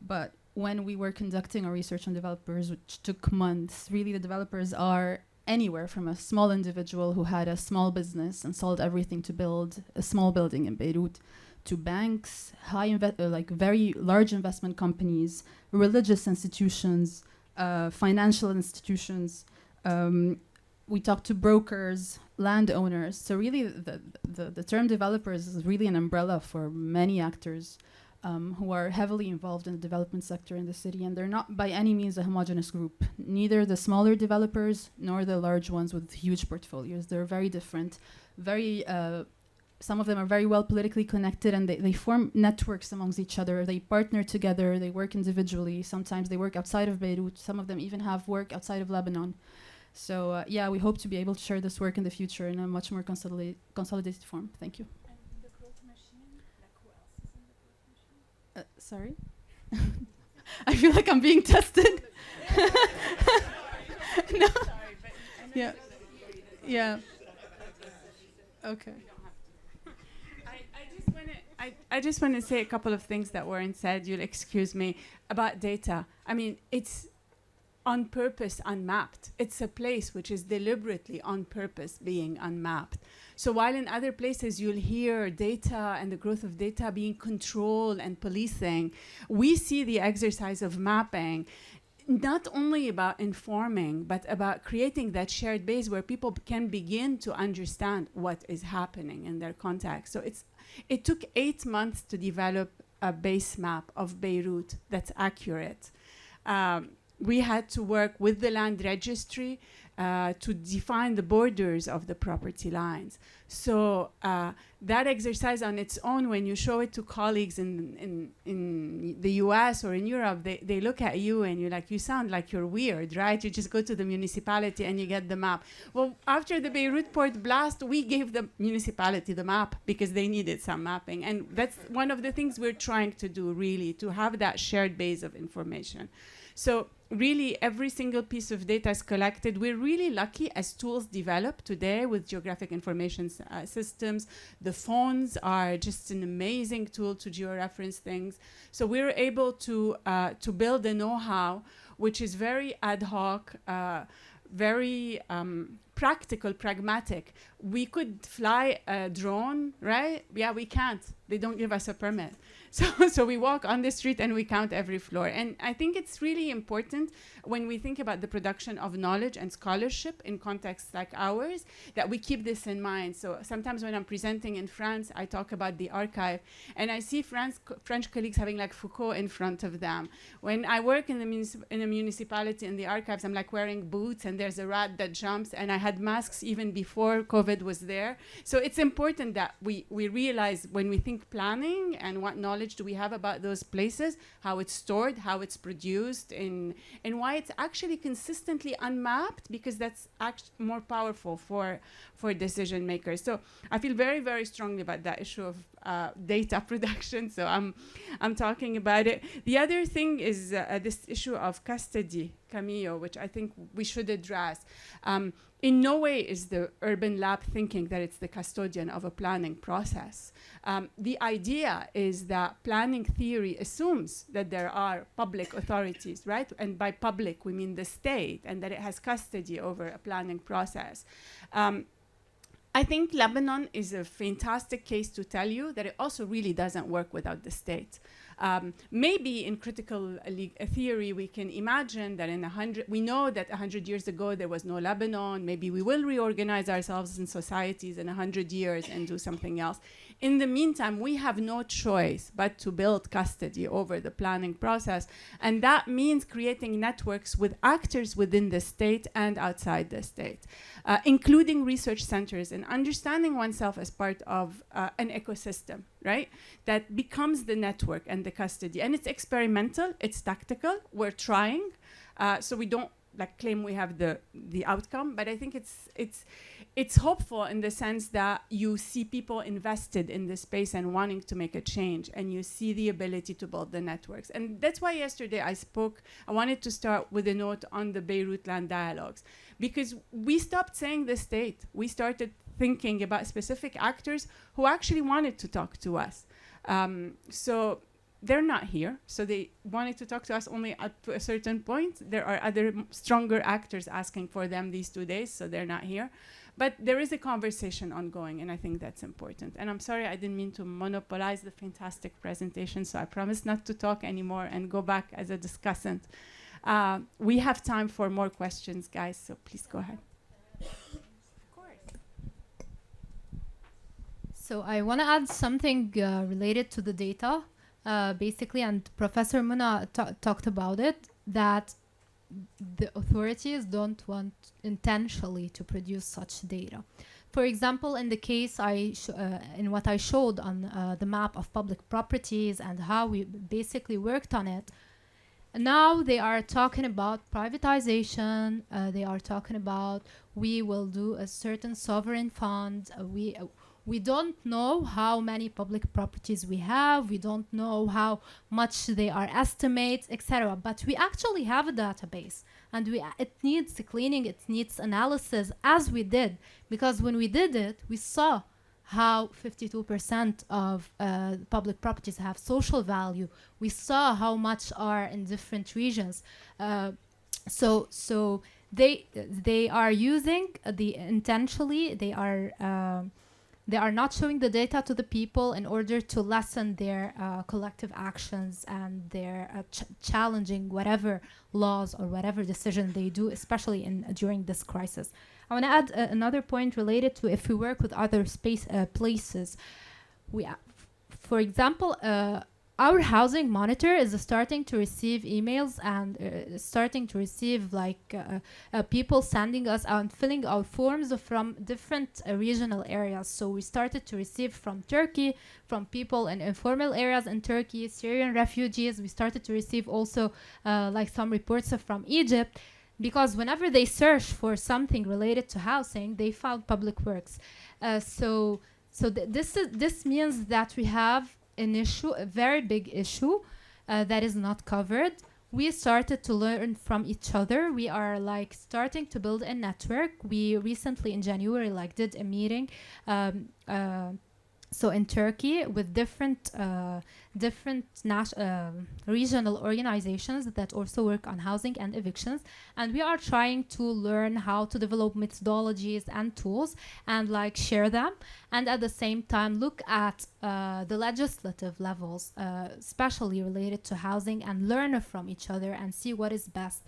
But when we were conducting our research on developers, which took months, really the developers are anywhere from a small individual who had a small business and sold everything to build a small building in Beirut, to banks, like very large investment companies, religious institutions, financial institutions. We talked to brokers, landowners. So really the term developers is really an umbrella for many actors who are heavily involved in the development sector in the city. And they're not by any means a homogeneous group, neither the smaller developers nor the large ones with huge portfolios. They're very different. Some of them are very well politically connected, and they form networks amongst each other. They partner together, they work individually. Sometimes they work outside of Beirut. Some of them even have work outside of Lebanon. So yeah, we hope to be able to share this work in the future in a much more consolidated form. Thank you. And the growth machine, like who else is in the growth machine? Sorry? I feel like I'm being tested. No. Sorry, but Yeah. Yeah. Okay. I just want to say a couple of things that weren't said. You'll excuse me about data. I mean, it's on purpose unmapped. It's a place which is deliberately on purpose being unmapped. So while in other places you'll hear data and the growth of data being controlled and policing, we see the exercise of mapping not only about informing, but about creating that shared base where people can begin to understand what is happening in their context. So it took 8 months to develop a base map of Beirut that's accurate. We had to work with the land registry to define the borders of the property lines. So that exercise on its own, when you show it to colleagues in the US or in Europe, they look at you and you're like, you sound like you're weird, right? You just go to the municipality and you get the map. Well, after the Beirut port blast, we gave the municipality the map because they needed some mapping. And that's one of the things we're trying to do, really, to have that shared base of information. So really, every single piece of data is collected. We're really lucky as tools develop today with geographic information systems. The phones are just an amazing tool to georeference things. So we're able to build a know-how which is very ad hoc, very practical, pragmatic. We could fly a drone, right? Yeah, we can't. They don't give us a permit. So we walk on the street and we count every floor. And I think it's really important when we think about the production of knowledge and scholarship in contexts like ours, that we keep this in mind. So sometimes when I'm presenting in France, I talk about the archive, and I see French colleagues having like Foucault in front of them. When I work in a municipality in the archives, I'm like wearing boots and there's a rat that jumps, and I had masks even before COVID was there. So it's important that we realize when we think planning and what knowledge do we have about those places, how it's stored, how it's produced, and why it's actually consistently unmapped, because that's more powerful for decision makers. So I feel very, very strongly about that issue of data production. So I'm talking about it. The other thing is this issue of custody, Camillo, which I think we should address. In no way is the urban lab thinking that it's the custodian of a planning process. The idea is that planning theory assumes that there are public authorities, right? And by public, we mean the state, and that it has custody over a planning process. I think Lebanon is a fantastic case to tell you that it also really doesn't work without the state. Maybe in critical theory, we can imagine that we know that 100 years ago there was no Lebanon. Maybe we will reorganize ourselves in societies in 100 years and do something else. In the meantime, we have no choice but to build custody over the planning process. And that means creating networks with actors within the state and outside the state, including research centers, and understanding oneself as part of an ecosystem, right? That becomes the network and the custody. And it's experimental, it's tactical, we're trying. So we don't claim we have the outcome, but I think it's hopeful in the sense that you see people invested in this space and wanting to make a change, and you see the ability to build the networks. And that's why yesterday I wanted to start with a note on the Beirut land dialogues, because we stopped saying the state. We started thinking about specific actors who actually wanted to talk to us. So they're not here, so they wanted to talk to us only up to a certain point. There are other stronger actors asking for them these 2 days, so they're not here. But there is a conversation ongoing, and I think that's important. And I'm sorry, I didn't mean to monopolize the fantastic presentation, so I promise not to talk anymore and go back as a discussant. We have time for more questions, guys, so please go ahead. So I want to add something related to the data. Basically, and Professor Muna talked about it, that the authorities don't want intentionally to produce such data. For example, in the case in what I showed on the map of public properties and how we basically worked on it, now they are talking about privatization. They are talking about we will do a certain sovereign fund. We don't know how many public properties we have. We don't know how much they are estimates, etc. But we actually have a database, and it needs cleaning, it needs analysis, as we did. Because when we did it, we saw how 52% of public properties have social value. We saw how much are in different regions. so they are using intentionally they are not showing the data to the people in order to lessen their collective actions and their challenging whatever laws or whatever decision they do, especially during this crisis. I want to add another point related to if we work with other places. For example, our housing monitor is starting to receive emails and starting to receive people sending us and filling out forms from different regional areas. So we started to receive from Turkey, from people in informal areas in Turkey, Syrian refugees. We started to receive also some reports from Egypt, because whenever they search for something related to housing, they found public works. This means that we have an issue, a very big issue that is not covered. We started to learn from each other. We are starting to build a network. We recently in January did a meeting so in Turkey with different regional organizations that also work on housing and evictions, and we are trying to learn how to develop methodologies and tools and share them, and at the same time look at the legislative levels, especially related to housing, and learn from each other and see what is best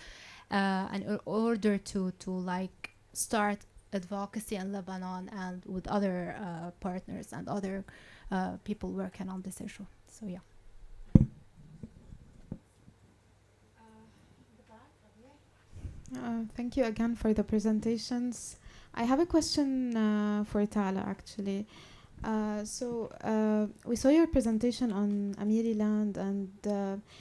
in order to start advocacy in Lebanon and with other partners and other people working on this issue. So yeah. Thank you again for the presentations. I have a question for Tala, actually. We saw your presentation on Amiri land, and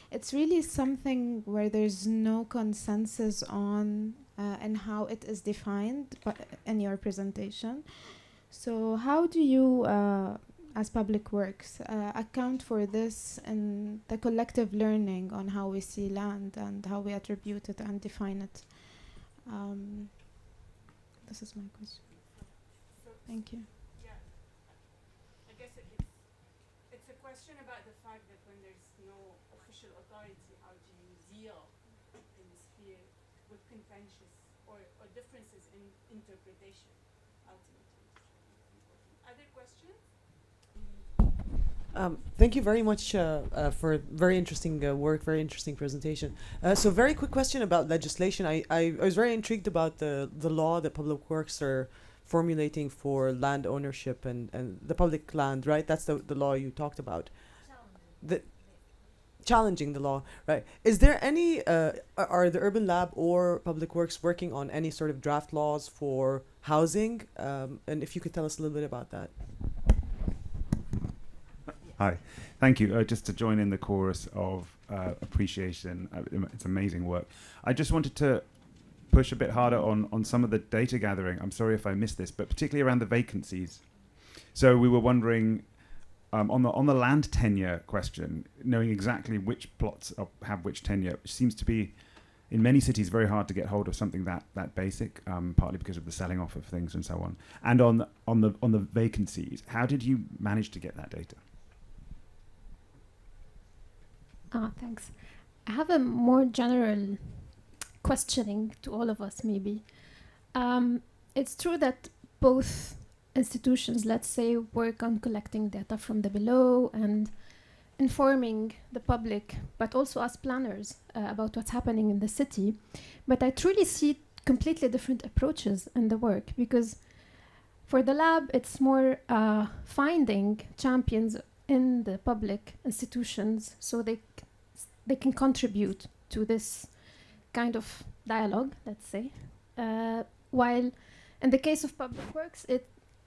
it's really something where there's no consensus on and how it is defined in your presentation. So how do you, as Public Works, account for this and the collective learning on how we see land and how we attribute it and define it? This is my question. Thank you. Yeah, I guess it's a question about the fact that when there's no official authority, how do you deal in the sphere with contentious or differences in interpretation, ultimately. Other questions? Thank you very much for very interesting work, very interesting presentation. So very quick question about legislation. I was very intrigued about the law that Public Works are formulating for land ownership and the public land, right? That's the law you talked about. Challenging the law, right? Is there any, are the Urban Lab or Public Works working on any sort of draft laws for housing? And if you could tell us a little bit about that. Hi, thank you. Just to join in the chorus of appreciation, it's amazing work. I just wanted to push a bit harder on some of the data gathering. I'm sorry if I missed this, but particularly around the vacancies. So we were wondering, on the land tenure question, knowing exactly which plots have which tenure, which seems to be, in many cities, very hard to get hold of something that basic, partly because of the selling off of things and so on. And on the vacancies, how did you manage to get that data? Thanks. I have a more general questioning to all of us, maybe. It's true that both institutions, let's say, work on collecting data from the below and informing the public, but also us planners about what's happening in the city. But I truly see completely different approaches in the work, because for the lab, it's more finding champions in the public institutions so they can contribute to this kind of dialogue, let's say. While in the case of Public Works,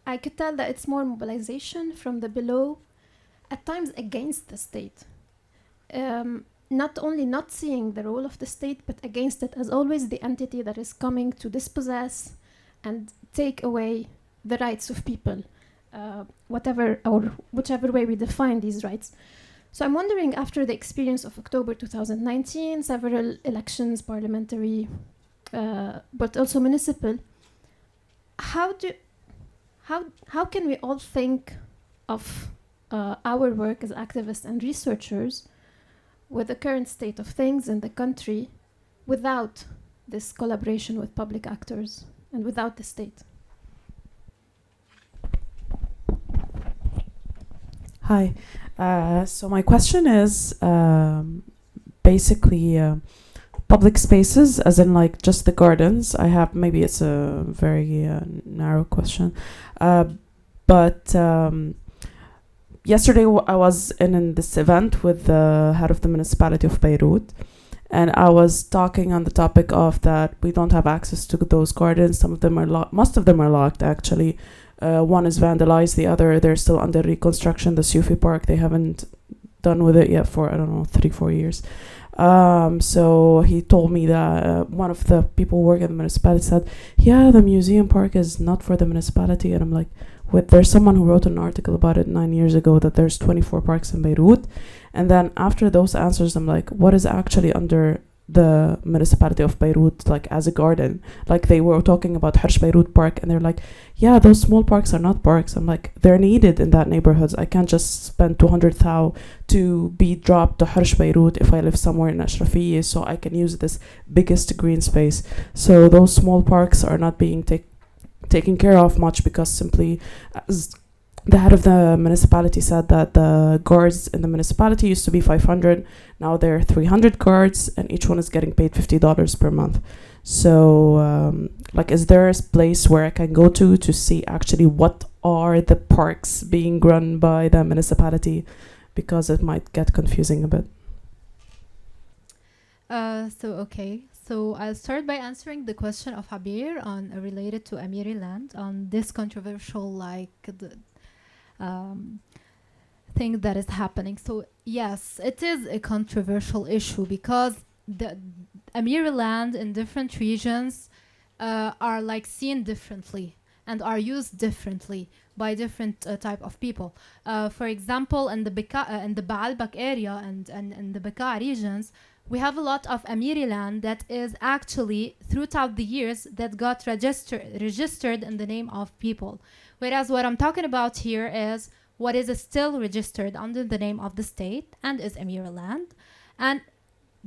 I could tell that it's more mobilization from the below, at times against the state. Not only not seeing the role of the state, but against it as always the entity that is coming to dispossess and take away the rights of people, whatever or whichever way we define these rights. So I'm wondering, after the experience of October 2019, several elections, parliamentary, but also municipal, how can we all think of our work as activists and researchers with the current state of things in the country without this collaboration with public actors and without the state? Hi. So my question is basically public spaces, as in like just the gardens. I have, maybe it's a very narrow question, but yesterday I was in this event with the head of the municipality of Beirut, and I was talking on the topic of that we don't have access to those gardens. Some of them are locked. Most of them are locked, actually. One is vandalized. The other, they're still under reconstruction. The Sufi Park, they haven't done with it yet for, I don't know, 3-4 years. So he told me that one of the people working at the municipality said, yeah, the museum park is not for the municipality. And I'm like, there's someone who wrote an article about it 9 years ago that there's 24 parks in Beirut. And then after those answers, I'm like, what is actually under the municipality of Beirut, like as a garden? Like they were talking about Hirsch Beirut Park, and they're like, yeah, those small parks are not parks. I'm like, they're needed in that neighborhoods. I can't just spend 200,000 to be dropped to Hirsch Beirut if I live somewhere in Ashrafiyeh, so I can use this biggest green space. So those small parks are not being taken care of much, because simply, as the head of the municipality said, that the guards in the municipality used to be 500. Now there are 300 guards, and each one is getting paid $50 per month. So, like, is there a place where I can go to see actually what are the parks being run by the municipality? Because it might get confusing a bit. So I'll start by answering the question of Habir on related to Amiri land on this controversial thing that is happening. So yes, it is a controversial issue because the Amiri land in different regions are like seen differently and are used differently by different type of people. For example, in the Baalbek area and the Bekaa regions, we have a lot of Amiri land that is actually throughout the years that got registered in the name of people. Whereas what I'm talking about here is what is still registered under the name of the state and is Amiri land. And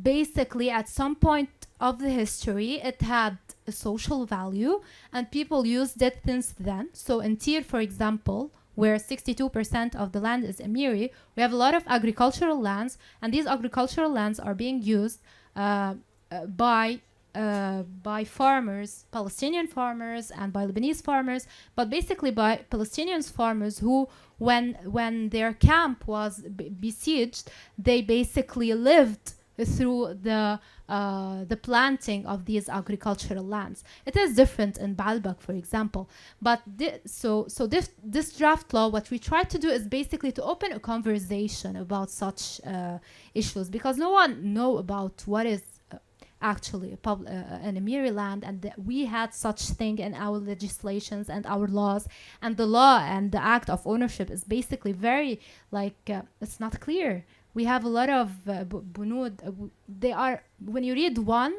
basically at some point of the history, it had a social value and people used it since then. So in Tir, for example, where 62% of the land is Amiri, we have a lot of agricultural lands, and these agricultural lands are being used by farmers, Palestinian farmers and by Lebanese farmers, but basically by Palestinian farmers who, when their camp was besieged, they basically lived through the planting of these agricultural lands. It is different in Baalbek, for example. But this draft law, what we try to do is basically to open a conversation about such issues, because no one know about what is actually an Amiri land, and that we had such thing in our legislations and our laws, and the law and the act of ownership is basically very it's not clear. We have a lot of bunud. They are, when you read one,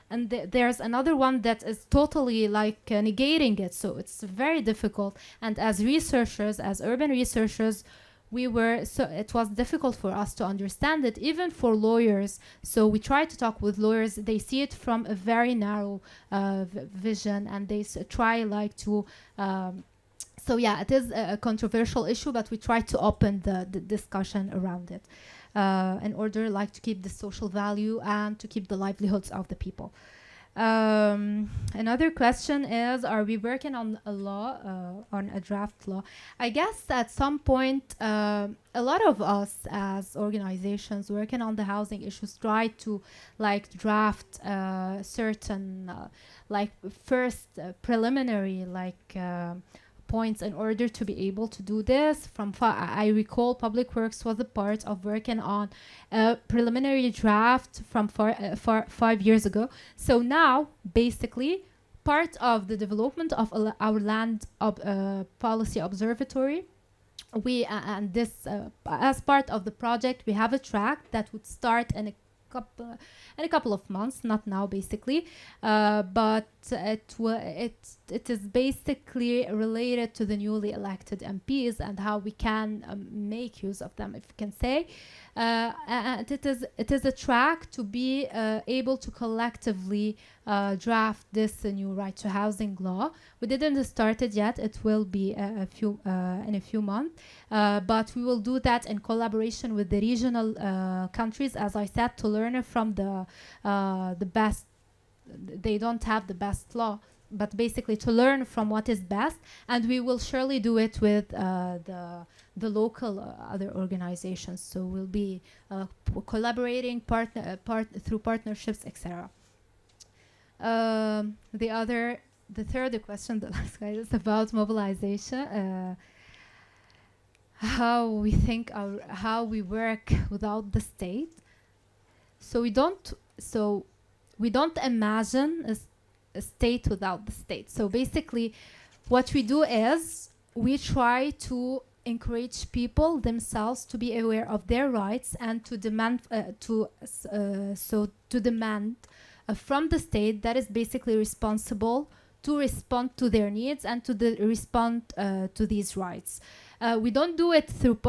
and there's another one that is totally negating it. So it's very difficult. And as researchers, as urban researchers, it was difficult for us to understand it, even for lawyers. So we try to talk with lawyers. They see it from a very narrow vision, and they try to. So yeah, it is a controversial issue, but we try to open the discussion around it. In order to keep the social value and to keep the livelihoods of the people. Another question is, are we working on a law, on a draft law? I guess at some point, a lot of us as organizations working on the housing issues try to draft certain first preliminary points in order to be able to do this. I recall Public Works was a part of working on a preliminary draft from 5 years ago. So now, basically, part of the development of our Land Policy Observatory, as part of the project, we have a track that would start in a couple of months, not now, basically, but it is basically related to the newly elected MPs and how we can make use of them, if you can say. And it is a track to be able to collectively draft this new right to housing law. We didn't start it yet. It will be in a few months, but we will do that in collaboration with the regional countries, as I said, to learn from the best. They don't have the best law, but basically to learn from what is best, and we will surely do it with the local other organizations. So we'll be collaborating through partnerships, etc. The third question, the last slide, is about mobilization. How we think, how we work without the state. So we don't imagine a state without the state. So basically, what we do is we try to encourage people themselves to be aware of their rights and to demand from the state that is basically responsible to respond to their needs and to respond to these rights. We don't do it through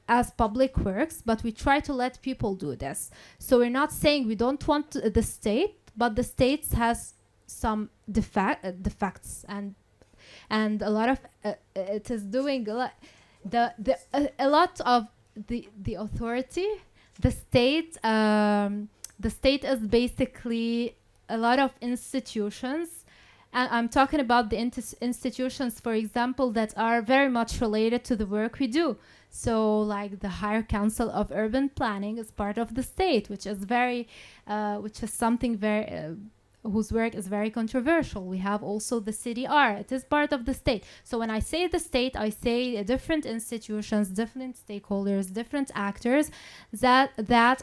as public works, but we try to let people do this. So we're not saying we don't want the state, but the state has some defects, and a lot of it is doing a lot of the authority. The state is basically a lot of institutions. And I'm talking about the institutions, for example, that are very much related to the work we do. So, like the Higher Council of Urban Planning is part of the state, which is something very, whose work is very controversial. We have also the CDR; it is part of the state. So when I say the state, I say different institutions, different stakeholders, different actors that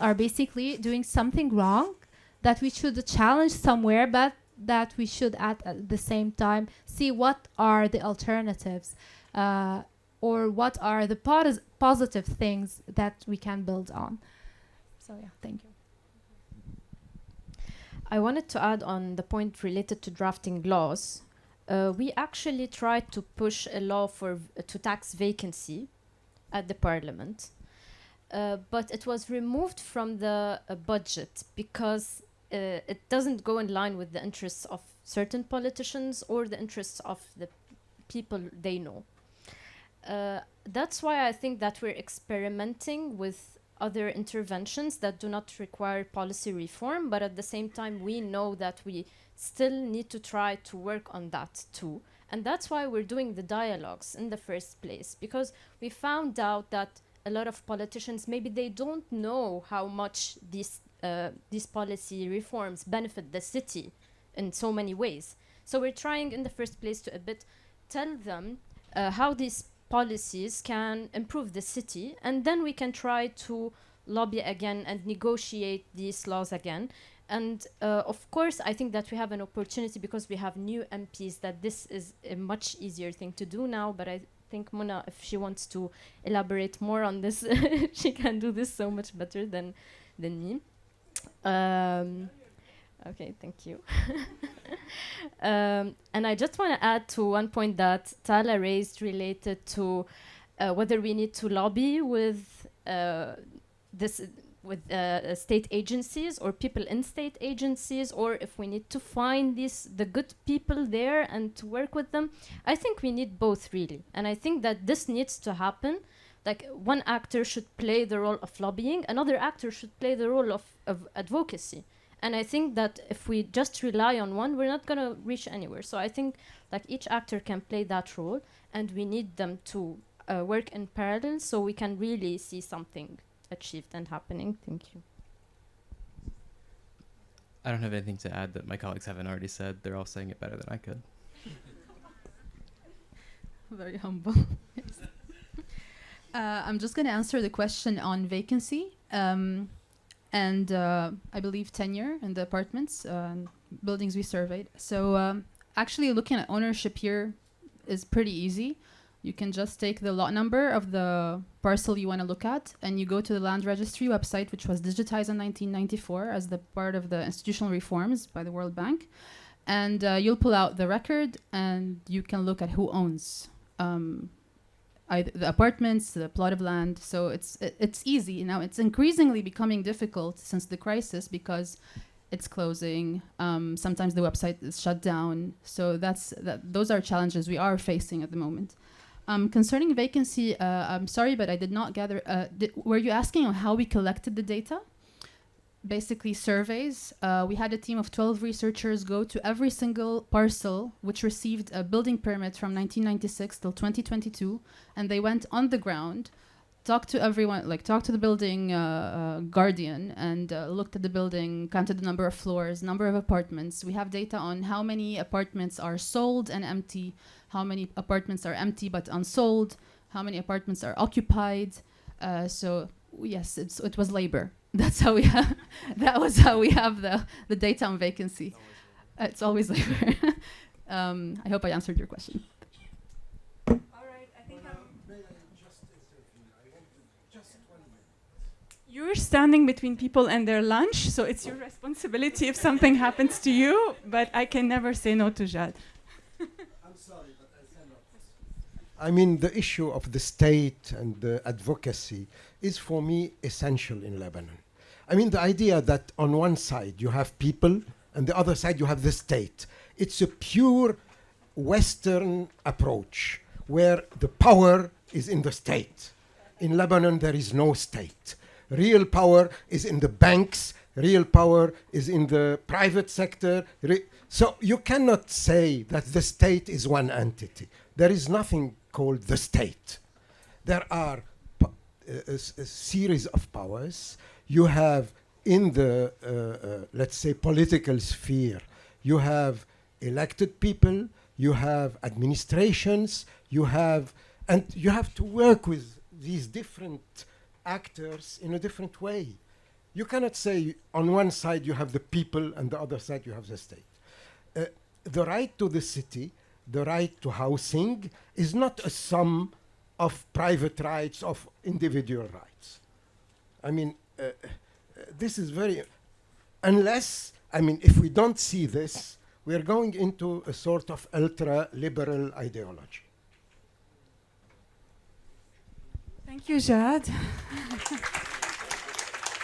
are basically doing something wrong, that we should challenge somewhere, but that we should at the same time see what are the alternatives. Or what are the positive things that we can build on. So yeah, thank you. I wanted to add on the point related to drafting laws. We actually tried to push a law to tax vacancy at the parliament, but it was removed from the budget because it doesn't go in line with the interests of certain politicians or the interests of the people they know. That's why I think that we're experimenting with other interventions that do not require policy reform, but at the same time we know that we still need to try to work on that too. And that's why we're doing the dialogues in the first place, because we found out that a lot of politicians, maybe they don't know how much these policy reforms benefit the city in so many ways. So we're trying in the first place to a bit tell them how these policies can improve the city, and then we can try to lobby again and negotiate these laws again. And of course, I think that we have an opportunity because we have new MPs that this is a much easier thing to do now, but I think Mona, if she wants to elaborate more on this, she can do this so much better than me. Okay, thank you. And I just want to add to one point that Tala raised related to whether we need to lobby with state agencies or people in state agencies, or if we need to find the good people there and to work with them. I think we need both, really. And I think that this needs to happen. Like, one actor should play the role of lobbying, another actor should play the role of advocacy. And I think that if we just rely on one, we're not going to reach anywhere. So I think like each actor can play that role, and we need them to work in parallel so we can really see something achieved and happening. Thank you. I don't have anything to add that my colleagues haven't already said. They're all saying it better than I could. Very humble. I'm just going to answer the question on vacancy. And I believe tenure in the apartments, buildings we surveyed. So actually looking at ownership here is pretty easy. You can just take the lot number of the parcel you want to look at, and you go to the land registry website, which was digitized in 1994 as the part of the institutional reforms by the World Bank. And you'll pull out the record, and you can look at who owns either the apartments, the plot of land. So it's easy. Now it's increasingly becoming difficult since the crisis because it's closing. Sometimes the website is shut down. So those are challenges we are facing at the moment. Concerning vacancy, I'm sorry, but I did not gather. Were you asking on how we collected the data? Basically surveys. We had a team of 12 researchers go to every single parcel which received a building permit from 1996 till 2022, and they went on the ground, talked to everyone, talked to the building guardian, and looked at the building, counted the number of floors, number of apartments. We have data on how many apartments are sold and empty, how many apartments are empty but unsold, how many apartments are occupied. So yes, it was labor. That's how we have. That was how we have the data on vacancy. It's always labor. I hope I answered your question. All right, I think you're standing between people and their lunch, so it's your responsibility if something happens to you. But I can never say no to Jad. I'm sorry, but I cannot. I mean, the issue of the state and the advocacy is for me essential in Lebanon. I mean, the idea that on one side you have people and the other side you have the state. It's a pure Western approach where the power is in the state. In Lebanon, there is no state. Real power is in the banks. Real power is in the private sector. So you cannot say that the state is one entity. There is nothing called the state. There are a series of powers. You have in the, let's say, political sphere, you have elected people, you have administrations, and you have to work with these different actors in a different way. You cannot say on one side you have the people and the other side you have the state. The right to the city, the right to housing is not a sum of private rights, of individual rights. I mean, this is very, unless, I mean, if we don't see this, we're going into a sort of ultra-liberal ideology. Thank you, Jad.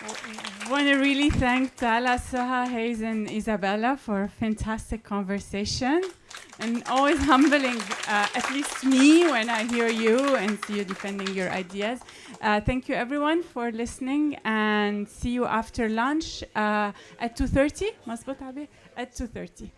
I want to really thank Tala, Soha, Hayes, and Isabela for a fantastic conversation. And always humbling, at least me, when I hear you and see you defending your ideas. Thank you, everyone, for listening, and see you after lunch at 2:30. At 2:30.